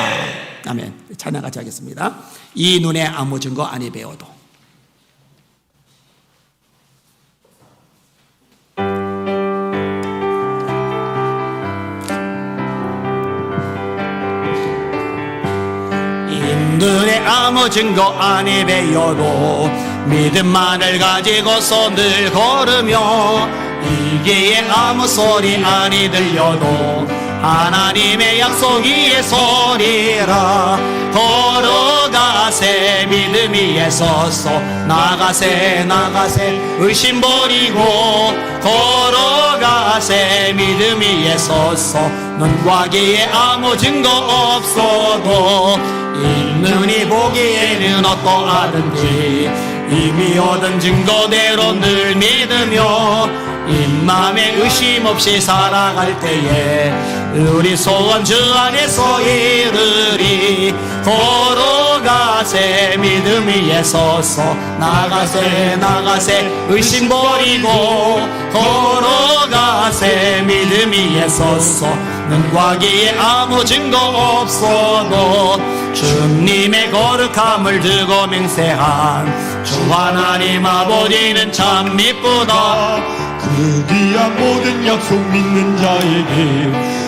아멘. 찬양 같이 하겠습니다. 이 눈에 아무 증거 아니 배워도. 눈에 아무 증거 아니 배워도 믿음만을 가지고서 늘 걸으며 이게 아무 소리 아니 들려도 하나님의 약속 위에 서리라. 걸어가세 믿음 위에 서서 나가세 의심 버리고 걸어가세 믿음 위에 서서 눈과 귀에 아무 증거 없어도 있느니 보기에는 어떠하든지 이미 얻은 증거대로 늘 믿으며 입맘에 의심 없이 살아갈 때에 우리 소원 주 안에서 이르리. 걸어가세 믿음 위에 서서 나가세 의심 버리고 걸어가세 믿음 위에 서서 눈과 귀에 아무 증거 없어도 주님의 거룩함을 두고 맹세한 주 하나님 아버지는 참 미쁘다. 그 귀한 모든 약속 믿는 자에게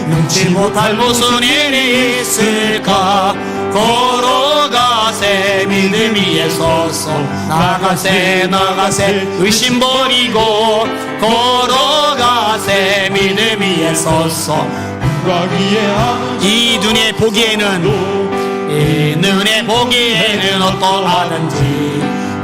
능치 못할 무슨 일이 있을까. 걸어가세 믿음 위에 서서, 나가세 나가세 의심 버리고, 걸어가세 믿음 위에 서서. 가기에 아무 이 눈에 보기에는, 이 눈에 보기에는 어떠하든지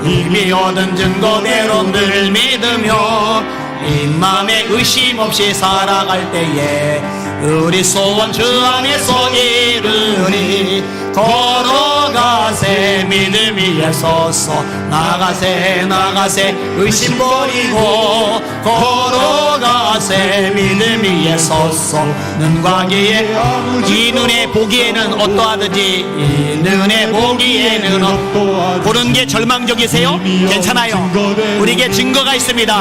이미 얻은 증거대로 늘 믿으며 이 맘에 의심 없이 살아갈 때에 우리 소원 주 안에서 이루리. 걸어가세 믿음 위에 서서, 나가세 나가세 의심 버리고, 걸어가세 믿음 위에 서서. 눈과 귀에 이 눈에 보기에는 어떠하든지 이 눈에 보기에는 보는 게 절망적이세요? 괜찮아요. 우리에게 증거가 있습니다.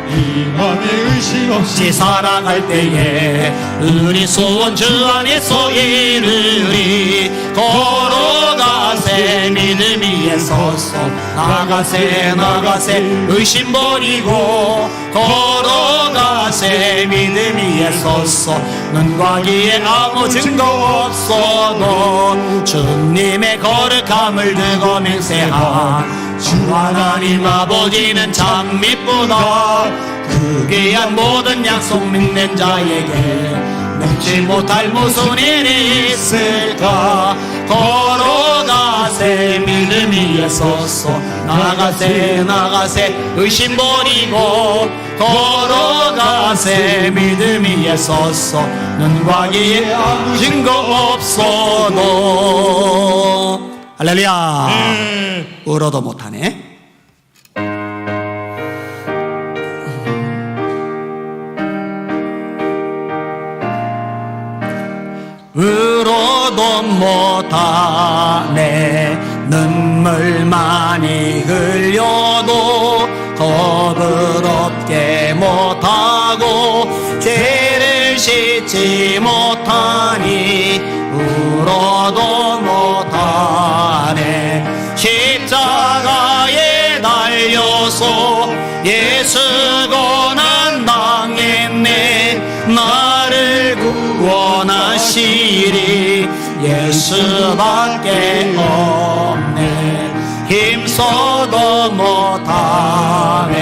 이 맘에 의심 없이 살아갈 때에 우리 소원 주 안에서 이루리. 걸어가세 믿음 위에 서서, 나가세 나가세 의심 버리고, 걸어가세 믿음 위에 서서. 눈과 귀에 아무 증거 없어도 주님의 거룩함을 두고 맹세한 주 하나님 아버지는 참 미쁘다. 그 귀한 모든 약속 믿는 자에게 능치 못할 무슨 일이 있을까. 걸어가세 믿음 위에 서서, 나가세 나가세 의심 버리고, 걸어가세 믿음 위에 서서. 눈과 귀에 아무 증거 없어도. 할렐루야. 울어도 못하네. 울어도 못하네. 눈물 많이 흘려도 겁을 없게 못하고, 죄를 씻지 못하니 울어도 못하네. 십자가에 달려서 예수 고난 당했네. 나를 구원하시리 예수밖에 없네. 힘써도 못하네.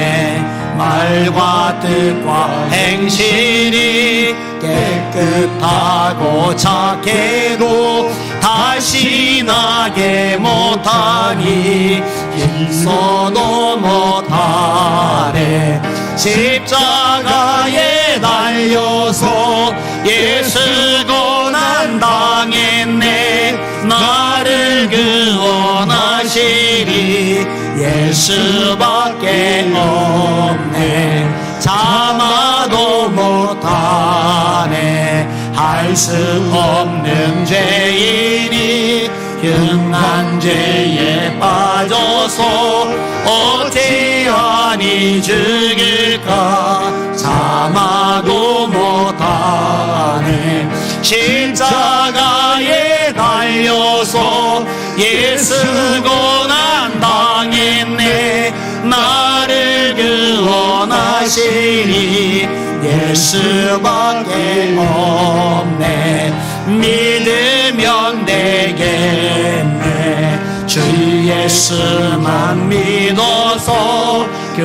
말과 뜻과 행실이 깨끗하고 착해도 다시 나게 못하니 힘써도 못하네. 십자가에 달려서 예수 고난 당했네. 나를 구원하시리 예수밖에 없네. 참아도 못하네. 할 수 없는 죄인이 흉한 죄에 빠져서 어찌하니 죽일까. 참아도 못하네. 십자가에 달려서 예수 고난 당했네. 나를 구원하시니 예수밖에 없네. 믿으면 되겠네. 주 예수만 믿어서 그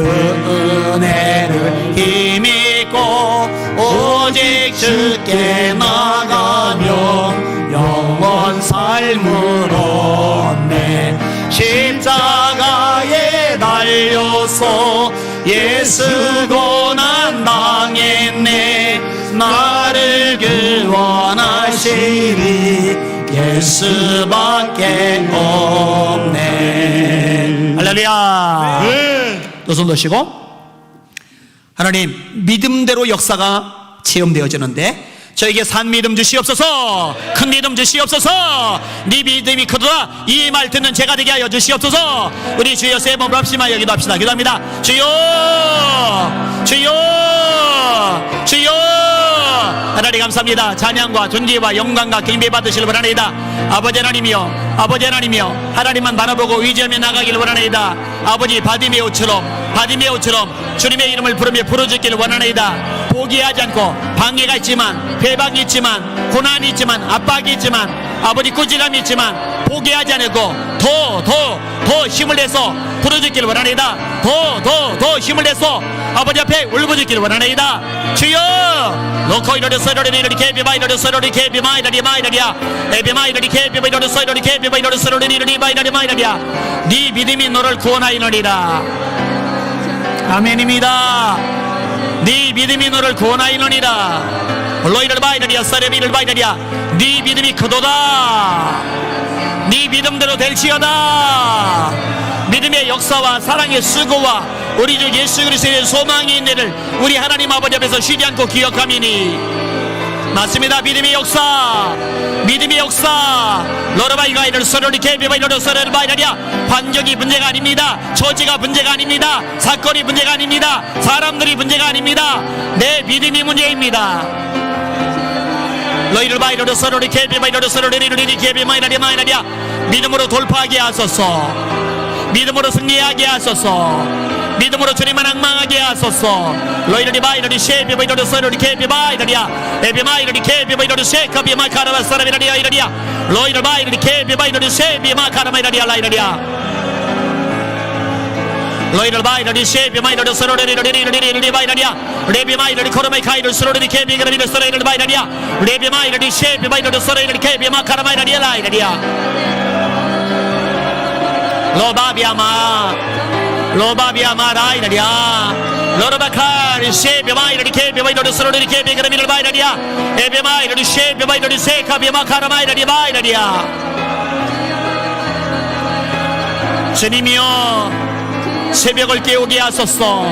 은혜를 힘입고 오직 주께 나가면 영원 삶을 얻네. 십자가에 달려서 예수 고난 당했네. 나를 구원하시니 예수밖에 없네. 할렐루야. 두 손 드시고, 하나님 믿음대로 역사가 체험되어지는데 저에게 산 믿음 주시옵소서. 큰 믿음 주시옵소서. 네 믿음이 크도다 이 말 듣는 제가 되게 하여 주시옵소서. 우리 주여 세 번 합시다. 여기도 합시다. 기도합니다. 주여 주여 주여. 하나님 감사합니다. 찬양과 존귀와 영광과 경배 받으시길 원하나이다. 아버지 하나님이여, 아버지 하나님이여, 하나님만 바라보고 의지하며 나가길 원하나이다. 아버지 바디메오처럼 바디메오처럼 주님의 이름을 부르며 부르짖기를 원하나이다. 포기하지 않고 방해가 있지만, 배방이 있지만, 고난이 있지만, 압박이 있지만, 아버지 꾸지람이 있지만 포기하지 않고 더 힘을 내서 부르짖기를 원하나이다. 더 힘을 내서 아버지 앞에 울부짖기를 원하나이다. 주여 놓고 이러려서 이러리 개비마 이러려서 이러리 개비마 이러리 마이러리야 에비마 이러리 개비마 이러려서 이러리 개비마 이러려서 이러리 이러리 마이러리 마이러리야. 네 믿음이 너를 구원하이느니라. 아멘입니다. 네 믿음이 너를 구원하이느니라. 로이를 바이러리야 사레비를 바이러리야. 네 믿음이 크도다. 네 믿음대로 될지어다. 믿음의 역사와 사랑의 수고와 우리 주 예수 그리스도의 소망이 있는 우리 하나님 아버지 앞에서 쉬지 않고 기억함이니 맞습니다. 믿음의 역사, 믿음의 역사. 로르바이가 이를 서로리 개비바 이를 서로리 바이러리야. 환경이 문제가 아닙니다. 처지가 문제가 아닙니다. 사건이 문제가 아닙니다. 사람들이 문제가 아닙니다. 내 믿음이 문제입니다. 너희를 바이러리 서로리 개비바 이를 서로리 이르리 개비마 이라리 마이라리야. 믿음으로 돌파하게 하소서. 믿음으로 승리하게 하소서. 믿음으로 주님만 악망하게 하소서. 너희를 바이러리 쉐비바 이르리 서로리 개비바 이라리야. 에비마 이르리 개비바 이르리 쉐카비마 카라바 사라비라리야 이라리야. 너희를 바이러리 개비바 이르리 쉐비마 카라마 이라리야 라이라리야. 너희를 바이러리 쉐비마 이르리 서로리 이르리 바이라리야. 레비마 이르리 코르마이 카이르 서로리 개비가 이르리 서로리 바이라리야. 레비마 이르리 쉐비마 이르리 서로리 개비마 카라마 이라리야 라이라리야. 로바비아마 라이라리야. 로르바카리 쉐비마 이르리 개비마 이르리 서로리 개비가 이르리 바이라리야. 에비마 이르리 쉐비마 이르리 세카비마 카라마 이라리 바이라리야. 주님이여 새벽을 깨우게 하소서.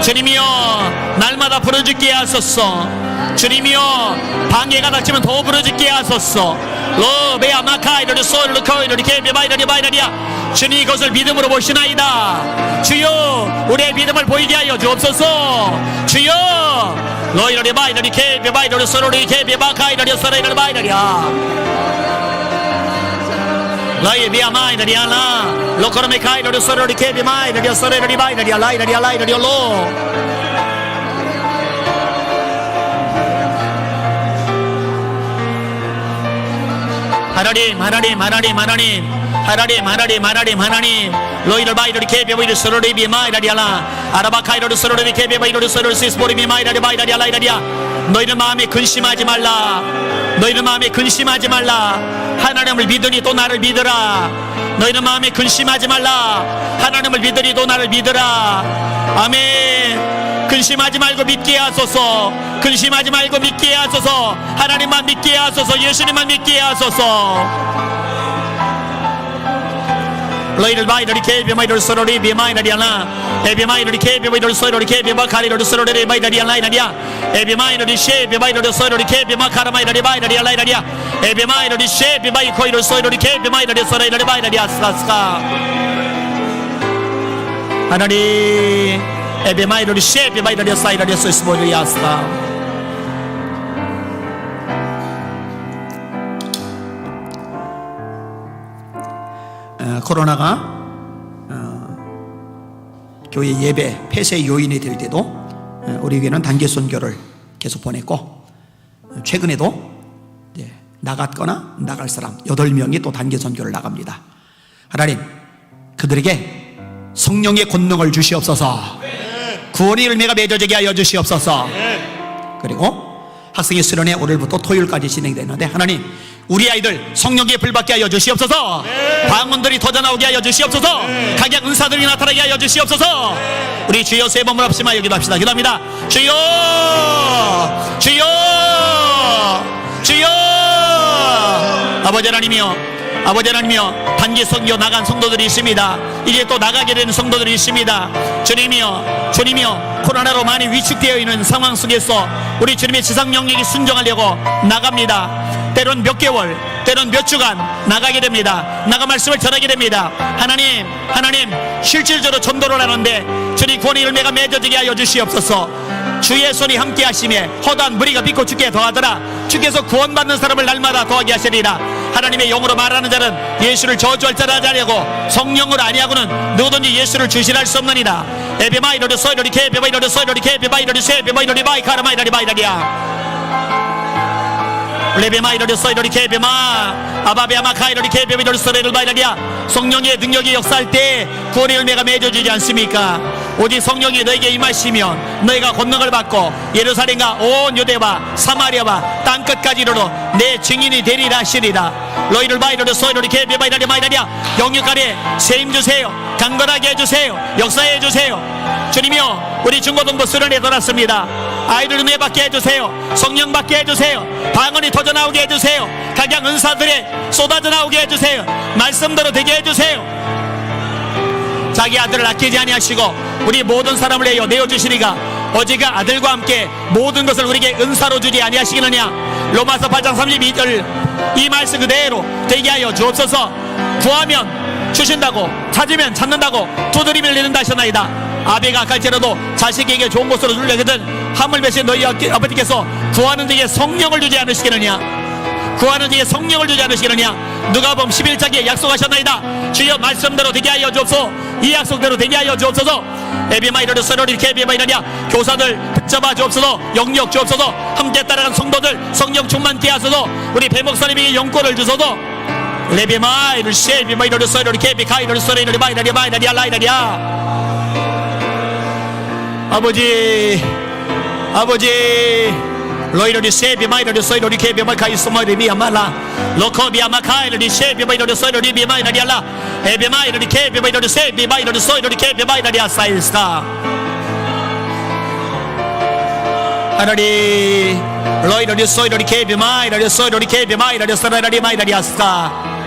주님이여 날마다 부르짖게 하소서. 주님이여 방해가 닥치면 더 부르짖게 하소서. 로베아마카이르리 소르코이르리 케비바이르리 바이르리야. 주님 이것을 믿음으로 보시나이다. 주여 우리의 믿음을 보이게 하여 주옵소서. 주여 로이르리 바이르리 케비바이르리 소르리 케비바카이르리 소르리 바이르리야. 라이 비아마이르리아나 로코르메 카이르리 소르리 케비마이르리 소르리 바이르리야 라이르리야 라이르리야 로. 하나님 로이를 바이르리 케비바이르 소르리 비마이르리아나 아라바 카이르리 소르리 케비바이르 소르리 시스보리 비마이르리 바이르리아 라이르리아. 너희는 마음에 근심하지 말라. 너희는 마음에 근심하지 말라. 하나님을 믿으니 또 나를 믿으라. 너희는 마음에 근심하지 말라. 하나님을 믿으니 또 나를 믿으라. 아멘. 근심하지 말고 믿게 하소서. 근심하지 말고 믿게 하소서. 하나님만 믿게 하소서. 예수님만 믿게 하소서. 너희를 바이러리 케비마이를 소로리 비마이나리아나 에비마이러리 케비마이를 소로리 케비마카리를 소로리 바이나리아나이나리아. 에비마이러리 쉐비마이를 소로리 케비마카라마이러리 바이나리아나이나리아. 에비마이러리 쉐비마이코이를 소로리 케비마이러리 소로리 바이나리아스카스카. 하나님 에비마이러리 쉐비마이러리 사이러리 소스보리아스카. 코로나가 교회 예배 폐쇄 요인이 될 때도 우리 교회는 단기 선교를 계속 보냈고 최근에도 나갔거나 나갈 사람 8명이 또 단기 선교를 나갑니다. 하나님 그들에게 성령의 권능을 주시옵소서. 구원의 열매가 맺어지게 하여 주시옵소서. 그리고 학생의 수련회 오늘부터 토요일까지 진행되는데 하나님 우리 아이들 성령에 불받게 하여 주시옵소서. 방언들이 터져나오게 하여 주시옵소서. 각양 은사들이 나타나게 하여 주시옵소서. 우리 주여 세 번을 합심하여 기도합시다. 기도합니다. 주여 주여 주여. 아버지 하나님이여 아버지 하나님이여 단기 선교 나간 성도들이 있습니다. 이제 또 나가게 되는 성도들이 있습니다. 주님이여 주님이여 코로나로 많이 위축되어 있는 상황 속에서 우리 주님의 지상 명령에 순종하려고 나갑니다. 때론 몇 개월 때론 몇 주간 나가게 됩니다. 나가 말씀을 전하게 됩니다. 하나님 실질적으로 전도를 하는데 주님 구원의 열매가 맺어지게 하여 주시옵소서. 주의 손이 함께 하심에 허다한 무리가 믿고 죽게 더하더라. 주께서 구원받는 사람을 날마다 더하게 하시리라. 하나님의 영으로 말하는 자는 예수를 저주할 자라 하지 아니하고 성령으로 아니하고는 누구든지 예수를 주시할 수 없느니라. 에베마이로리 소이로리 케베마이로리 소이로리 케베마이로리 쉐베마이로리 바이카라마이로리 바이라리아 레베마이로리 소이로리 케베마 아바베아마 카이로리 케베마이로리 소이로리 바이라리아. 성령의 능력이 역사할 때 구원의 열매가 맺어지지 않습니까? 오직 성령이 너에게 임하시면 너희가 권능을 받고 예루살렘과 온 유대와 사마리아와 땅끝까지 이르러 내 증인이 되리라 하시리라. 너희를 바이로리 소이로리 케베마이로리 바이라리아. 영육간에 세임 주세요. 강건하게 해주세요. 역사해 주세요. 주님이여, 우리 중고등부 수련회 돌았습니다. 아이들 은혜 받게 해주세요. 성령 받게 해주세요. 방언이 터져나오게 해주세요. 각양 은사들에 쏟아져 나오게 해주세요. 말씀대로 되게 해주세요. 자기 아들을 아끼지 아니하시고 우리 모든 사람을 내어주시니가 어제가 아들과 함께 모든 것을 우리에게 은사로 주지 아니하시겠느냐. 로마서 8장 32절 이 말씀 그대로 되게 하여 주옵소서. 구하면 주신다고, 찾으면 찾는다고, 두드리면 열린다 하셨나이다. 아비가 갈지라도 자식에게 좋은 것으로 주려거든 하물 몇이 너희 아버지께서 구하는 자에게 성령을 주지 않으시겠느냐. 구하는 자에게 성령을 주지 않으시겠느냐. 누가복음 11장에 약속하셨나이다. 주여 말씀대로 되게 하여 주옵소서. 이 약속대로 되게 하여 주옵소서. 에비마이로리 소로리 케비마이라냐. 교사들 붙잡아 주옵소서. 영역 주옵소서. 함께 따라간 성도들 성령 충만케 하소서. 우리 배목사님에게 영권을 주소서. 레비마이를 쉐비마이로리 소로리 케비카이로리 소로리 마이라리아 마이라리아 라이라리아. 아버지, 아버지, 로이로리 쉐비마이로리 소이로리 케비마카이 소마리 미야말라 로코비야마카이로리 쉐비마이로리 소이로리 미야마이라리알라 에비마이로리 케비마이로리 쉐비마이로리 소이로리 케비마이라리아 사일스타. 하나리 로이로리 소이로리 케비마이로리 소이로리 케비마이로리 소이로리 마이라리아스타.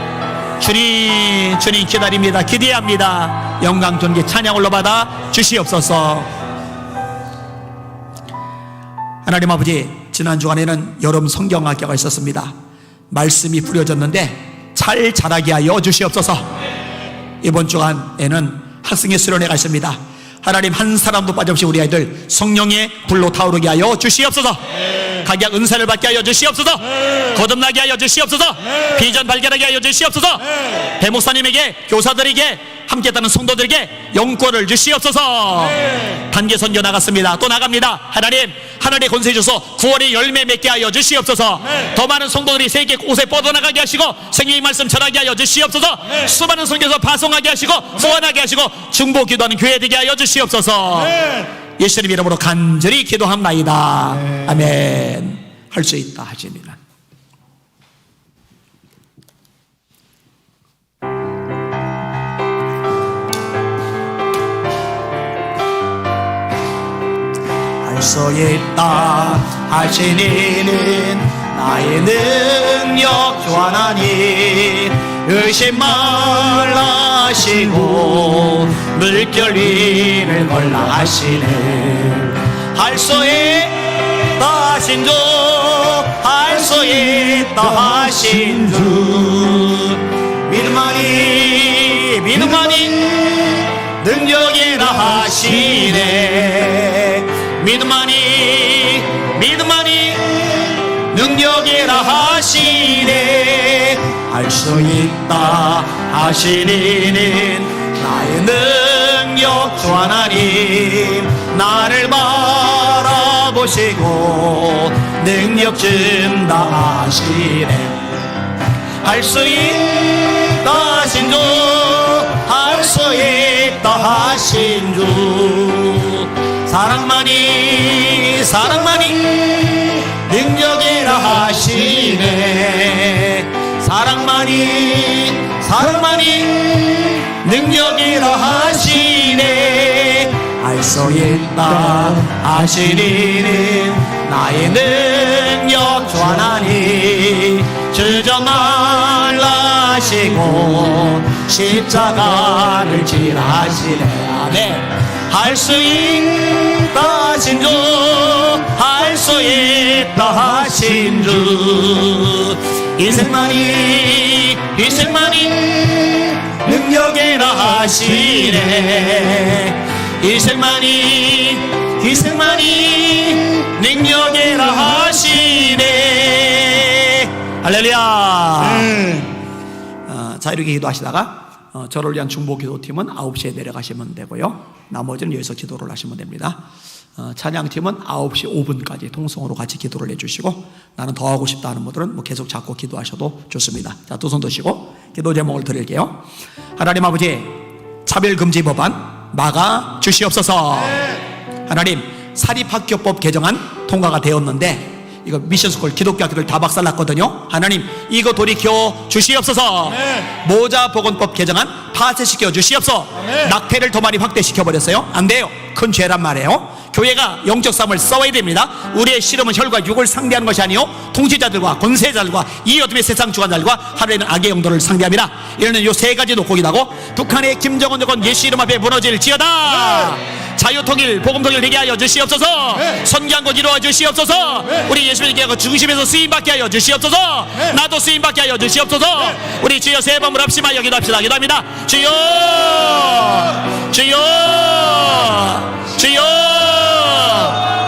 주님, 주님 기다립니다. 기대합니다. 영광 존귀 찬양 올라받아 주시옵소서. 하나님 아버지, 지난 주간에는 여름 성경학교가 있었습니다. 말씀이 뿌려졌는데 잘 자라게 하여 주시옵소서. 이번 주간에는 학생의 수련회가 있습니다. 하나님 한 사람도 빠짐없이 우리 아이들 성령의 불로 타오르게 하여 주시옵소서. 각약 은사를 받게 하여 주시옵소서. 거듭나게 하여 주시옵소서. 비전 발견하게 하여 주시옵소서. 배목사님에게, 교사들에게, 함께 따는 성도들에게 영권을 주시옵소서. 단계 선교 나갔습니다. 또 나갑니다. 하나님, 하늘의 권세 주소 9월에 열매 맺게 하여 주시옵소서. 더 많은 성도들이 세계 곳에 뻗어나가게 하시고 생명의 말씀 전하게 하여 주시옵소서. 수많은 성교서 파송하게 하시고 소원하게 하시고 중보 기도하는 교회 되게 하여 주시옵소서. 예수님 이름으로 간절히 기도합나이다. 아멘. 할 수 있다 하시니라. 할 수 있다 하시니는 나의 능력 주 하나님. 의심 말라 하시고 물결 위를 걸라 하시네. 할 수 있다 하신 주, 할 수 있다 하신 주. 믿음만이, 믿음만이 능력이라 하시네. 믿음만이, 믿음만이 능력이라 하시네. 할 수 있다 하시니는 나의 능력 주 하나님. 나를 바라보시고 능력 준다 하시네. 할 수 있다 하신 주, 할 수 있다 하신 주. 사랑만이, 사랑만이 능력이라 하시네. 사랑만이, 사랑만이 능력이라 하시네. 할 수 있다 하시니는 나의 능력 주 하나님. 주저 말라 하시고 십자가를 지라 하시네. 아멘. 할 수 있다 하신 주, 할 수 있다 하신 주. 인생만이, 인생만이 능력이라 하시네. 인생만이, 인생만이 능력이라 하시네. 할렐루야. 네. 자, 이렇게 기도하시다가 저를 위한 중보 기도팀은 9시에 내려가시면 되고요. 나머지는 여기서 기도를 하시면 됩니다. 찬양팀은 9시 5분까지 통성으로 같이 기도를 해주시고, 나는 더 하고 싶다 하는 분들은 뭐 계속 잡고 기도하셔도 좋습니다. 자, 두 손 드시고 기도 제목을 드릴게요. 하나님 아버지, 차별금지 법안 막아 주시옵소서. 하나님, 사립학교법 개정안 통과가 되었는데 이거 미션스쿨 기독교 학교들 다 박살났거든요. 하나님, 이거 돌이켜 주시옵소서. 모자보건법 개정안 파쇄시켜 주시옵소서. 낙태를 더 많이 확대시켜 버렸어요. 안 돼요. 큰 죄란 말이에요. 교회가 영적 싸움을 싸워야 됩니다. 우리의 씨름은 혈과 육을 상대하는 것이 아니요 통치자들과 권세자들과 이 어둠의 세상 주관자들과 하루에는 악의 영도를 상대합니다. 이러는 요 세 가지 놓고 기도하고, 북한의 김정은 정권 예수 이름 앞에 무너질지어다. 자유통일 복음통일 되게 하여 주시옵소서. 선교한국 이루어 주시옵소서. 우리 예수님의 교회가 중심에서 쓰임받게 하여 주시옵소서. 나도 쓰임받게 하여 주시옵소서. 우리 주여 세 번을 합심하여 기도합시다. 기도합니다. 주여, 주여, 주여.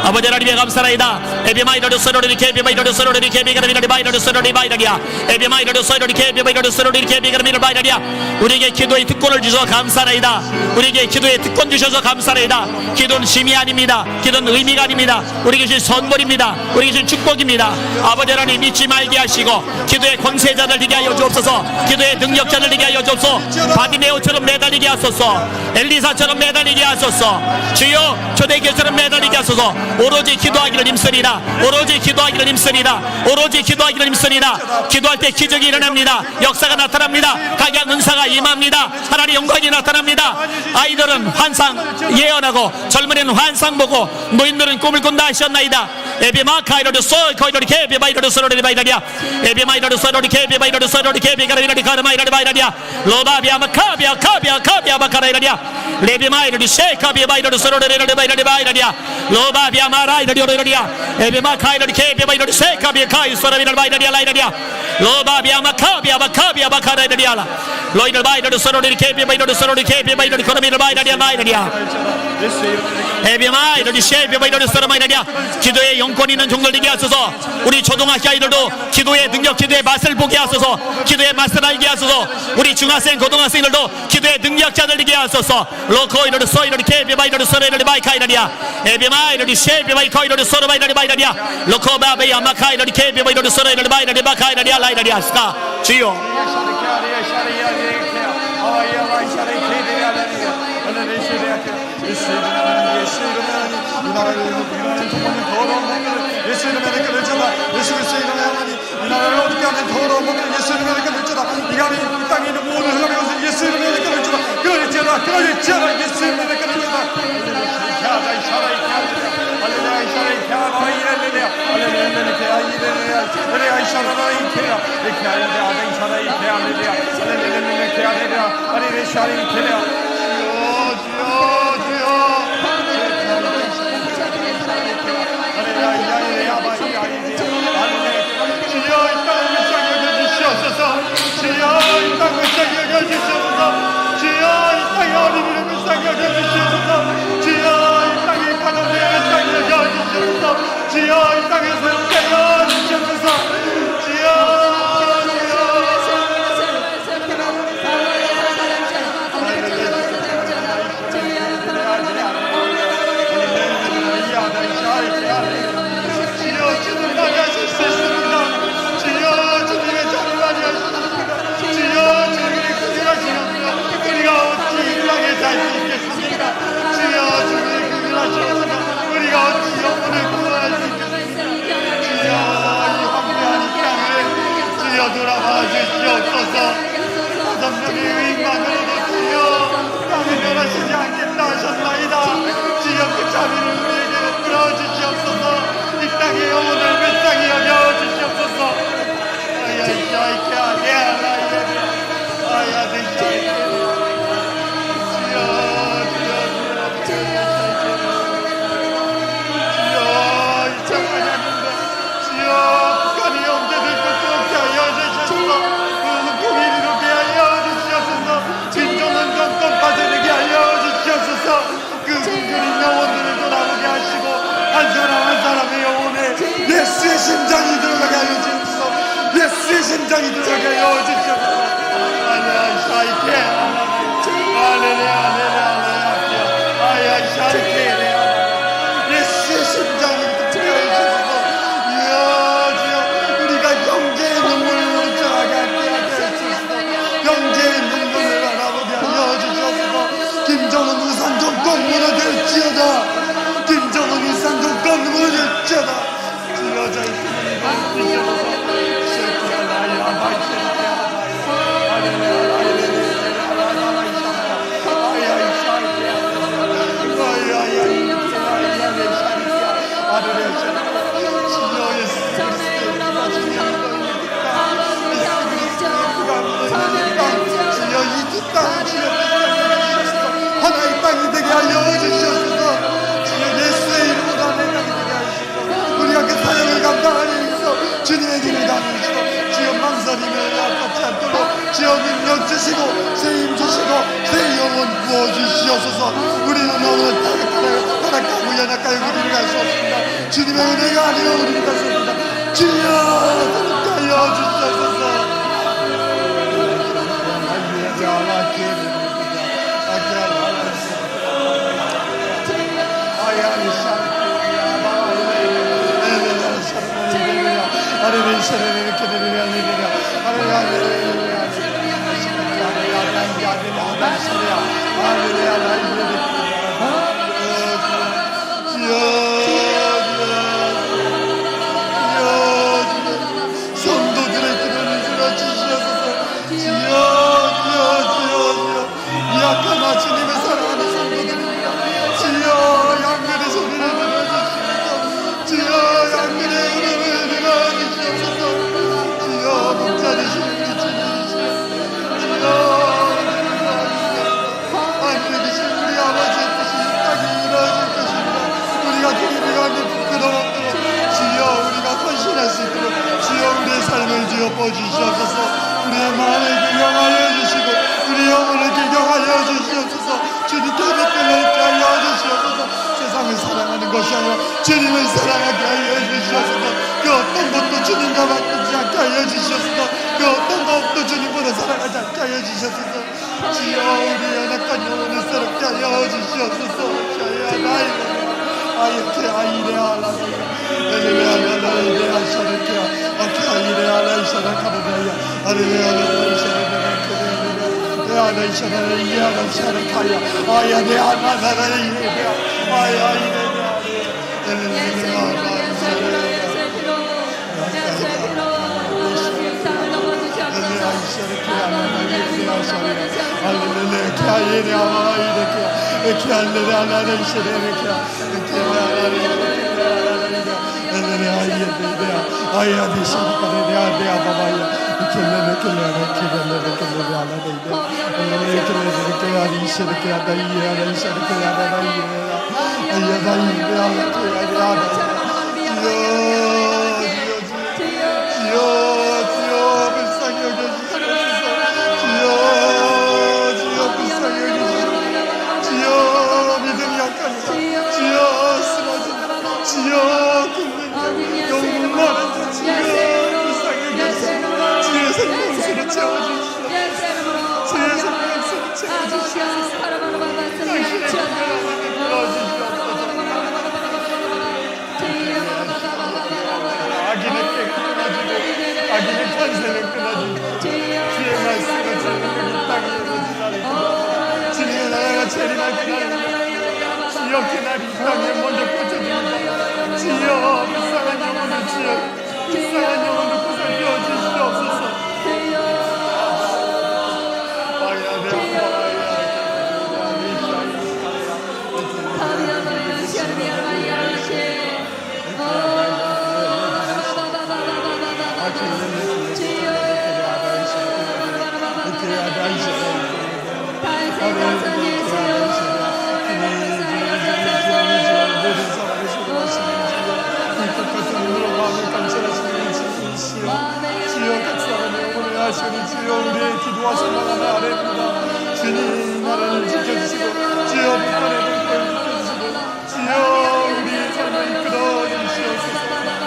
아버지 하나님의 감사나이다. 에비마이러드 서로리 케비마이러드 서로리 케비가르미르 마이러드 서로리 마이러리야. 에비마이러드 서로리 케비마이러드 서로리 케비가르미르 마이러리야. 우리에게 기도의 특권을 주셔서 감사나이다. 우리에게 기도의 특권 주셔서 감사나이다. 기도는 심이 아닙니다. 기도는 의미가 아닙니다. 우리에게 주신 선물입니다. 우리에게 주신 축복입니다. 아버지 하나님, 믿지 말게 하시고 기도의 권세자들 되게 하여 주옵소서. 기도의 능력자들 되게 하여 주옵소서. 바디메오처럼 매달리게 하소서. 엘리사처럼 매달리게 하소서. 주여, 초대교회처럼 매달리게 하소서. 오로지 기도하기를 힘쓰리라. 오로지 기도하기를 힘쓰리라. 오로지 기도하기를 힘쓰리라. 기도할 때 기적이 일어납니다. 역사가 나타납니다. 각양 은사가 임합니다. 하나님의 영광이 나타납니다. 아이들은 환상 예언하고 젊은이는 환상 보고 노인들은 꿈을 꾼다 하셨나이다. 에비마카이로드 소 코이로리 케비마이로드 소로리 바이라리아. 에비마이로드 소로리 케비마이로드 소로리 케비가르미라리 가르마이라리 바이라리아. 로바비아마 카비아 카비아 카비아 바카라이라리아. 레비마이로드 셰카비마이로드 소로리 바이라리 바이라리아. 로바비아마라이라리오리라리아. 에비마카이로리 케비마이로드 셰카비아 카이 소라비라리 바이라리아 라이라리아. 로바비아마 카비아 바카비아 바카라이라리아. 로이를 바이로드 소로리 케비마이로드 소로리 케비마이로드 코라미를 바이라리아 마이라리아. 에비마이로드 셰비마이로드 소라마이라리아. 기도의 영권 있는 종들 되게 하소서. 우리 초등학교 아이들도 기도의 능력, 기도의 맛을 보게 하소서. 기도의 맛을 알게 하소서. 우리 중학생, 고등학생들도 기도의 능력자들 되게 하소서. 로코이로드 소이로드 케비마이로드 소레이로드 바이카이라리아. 에비마이로드 셰비마이코이로드 소로마이라리 바이라리아. 로코바베이 아마카이로드 케비마이로드 소레이로드 바이라리 바카이라리아 라이라리아. 스타 주여, 이 나라를 위하는 정말 더러운 몸을 예수 이름에 내게 낼지어다. 예수 그리스도의 이름에 하나님, 이 나라를 어둡게 하는 더러운 몸을 예수 이름에 내게 낼지어다. 이 땅에 있는 모든 흐름의 것을 예수 이름에 내게 낼지어다. 그럴지어다, 그럴지어다. 예수 이름에 내게 낼지어다. 예수의 심장이 들어가게 하여 주옵소서. 예수의 심장이 들어가게 하여 주시옵소서. 아야 샤이케 할렐루야 할렐루야 아야 샤이케 예수의 심장이 들어가게 하여 주시옵소서. 이야 주여 우리가 형제의 눈물을 전하게 하여 주시옵소서. 형제의 눈물을 알아보게 하여 주시옵소서. 김정은 우산 정권 무너질지어다. 김정은 우산 정권 무너질지어다. 주여 저희 주님을 주시옵소서. 하나의 땅이 되게 하여 주시옵소서. 주여 예수의 이름으로 하나의 땅이 되게 하시옵소서. 우리가 그 사역을 감당하니 있어 주님의 길을 다니시고 주여 망설임을 아깝지 않도록 주여 능력 주시고 세임 주시고 새 영혼 부어주시옵소서. 우리는 오늘 타락하고 연약하여 우리를 갈 수 없습니다. 주님의 은혜가 아니라 우리를 갈 수 없습니다. 주여 하여 주시옵소서. 성도들의 기도를 들어주시옵소서. 주여 약한 주님을 사랑하는 성도들입니다. 주여 양면의 소리를 들어주시옵소서. 주여 양면의 울음을 들어주시옵소서. 주여 목자되신 우리 주님이시여 주여 하늘에 계신 우리 아버지의 뜻이 이 땅에 이루어질 것입니다. 우리가 주님을 향해 부끄러움 없도록 주여 우리가 헌신할 수 있도록 주여 우리의 삶을 주여 보여주시옵소서. 우리의 마음을 개경하여 주시고 우리 영혼을 개경하여 주시옵소서. 주님께 믿음을 있게 하여 주시옵소서. 세상을 사랑하는 것이 아니라 주님을 사랑하게 하여 주시옵소서. 그 어떤 것도 주님과 바꾸지 않게 하여 주시옵소서. 그 어떤 것도 주님보다 사랑하지 않게 하여 주시옵소서. 주여 우리 연약한 영혼을 새롭게 하여 주시옵소서. 샤야 나이레 아이케 아이레 알라이레 엘레레 알라이레 아샤르케 아케 아이레 알라이샤라 카르다야 아레레 알라이샤라 아라이샤라 이아라이샤라 카야 아야네 아나나라 이레 아야 이레 엘레레 알라이샤라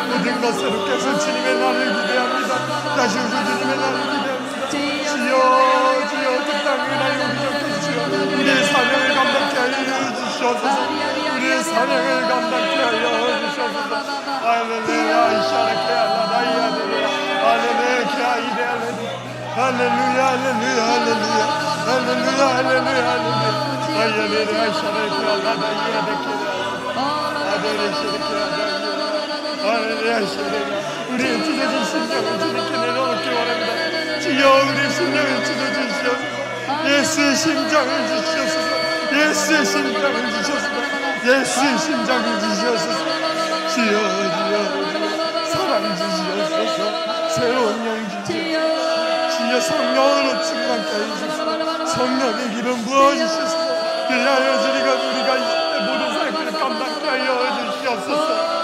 모든 것으로 깨서 주님의 나를 기대합니다. 다시 오신 주님의 날을 기대합니다. 주여 주여 그 땅을 알고 주시옵소서. 우리의 사명을 감당케 하여 주시옵소서. 우리의 사명을 감당케 하여 주시옵소서. 할렐루야 이샤라케 알라다이 할렐루야 할렐루야 케아이데 할렐루야 할렐루야 할렐루야 할렐루야 할렐루야 할렐루야 할렐루야 할렐루야 이샤라케 알라다이 할렐루야 할렐루야 우리의 찢어진 심장을 주님께 내려놓기 원합니다. 주여 우리의 심장을 찢어주시옵소서. 예수의 심장을 주시옵소서. 예수의 심장을 주시옵소서. 예수의 심장을 주시옵소서. 주여 주여 사랑 주시옵소서. 새로운 영 주시옵소서. 주여 성령으로 충만케 해주시옵소서. 성령의 기름 부어주시옵소서. 그리하여 우리가 이 모든 사역을 감당케 하여 주시옵소서.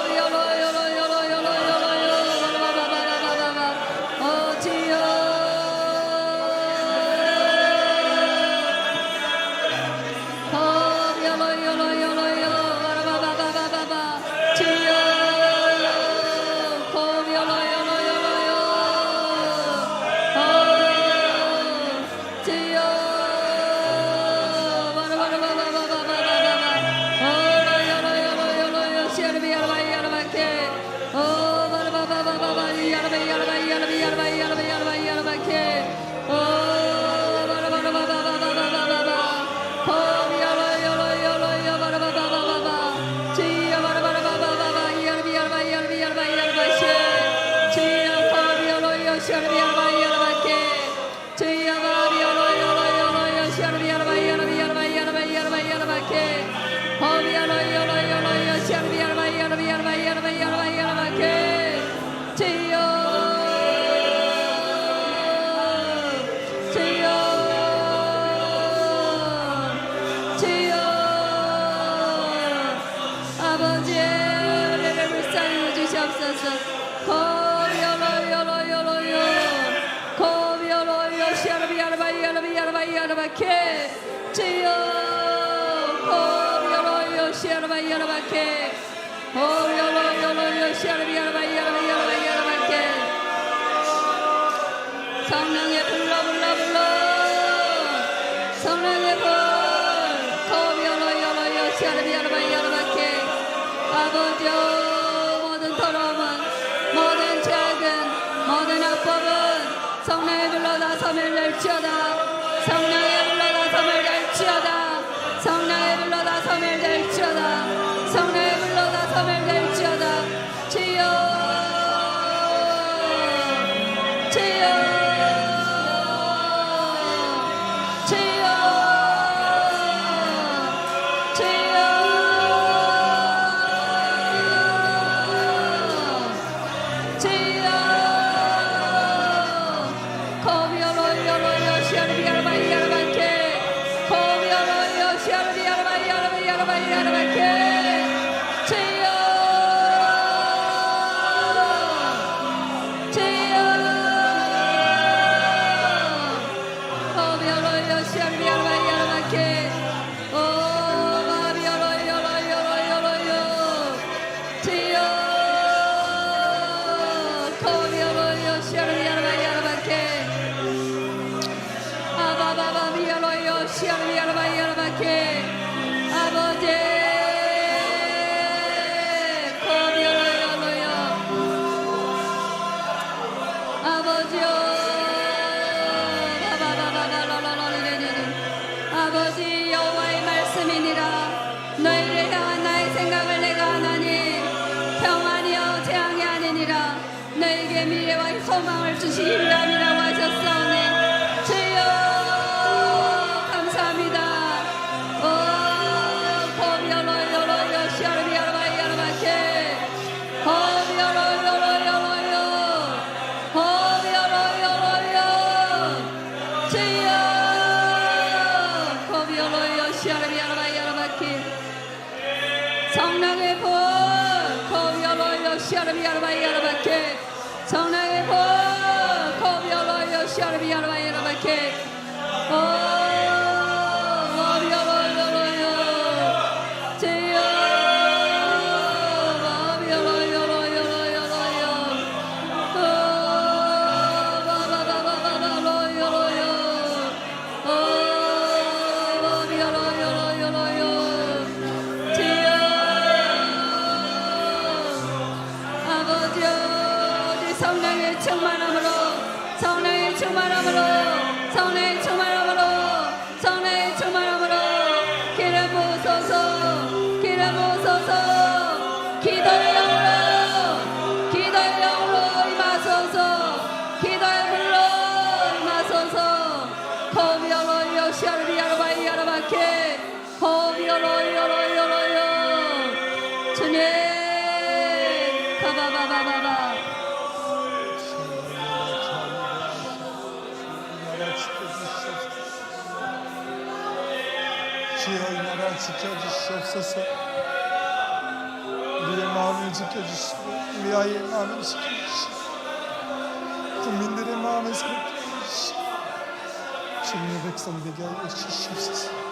성령의 불러 성령의 불 아버지여 모든 더러움은 모든 죄악은 모든 악법은 성령의 불러 나섬을 낼지어다. 성령의 불러 나섬을 낼지어다. 성령의 불러 나섬을 낼지어다. 성령의 불러 나섬을 낼지어다. 주여 아버지 여호와의 말씀이니라. 너희를 향한 나의 생각을 내가 아나니 평안이여 재앙이 아니니라. 너에게 미래와 소망을 주시리라고 하셨사오니 주여 감사합니다. 성령의 불 코비올로요 시아르비아르바이아르바케 성령의 불 코비올로요 시아르비아르바이아르바케 오비올로요로요 제요 오비올로요로요로요로요 임하소서 기름 부으소서 기도의 영으로 기도의 영으로 임하소서 기도의 불로 임하소서 거비어로 요시아르비아르바이 야르바케 거비어로 요로요로요 주님 가바바바바바 주여 이 나라 지켜주시옵소서. 우리의 마음을 지켜주시고 우리 아이의 마음을 지켜주시고 국민들의 마음을 살펴주시고 주님의 백성 되게 하여 주시옵소서.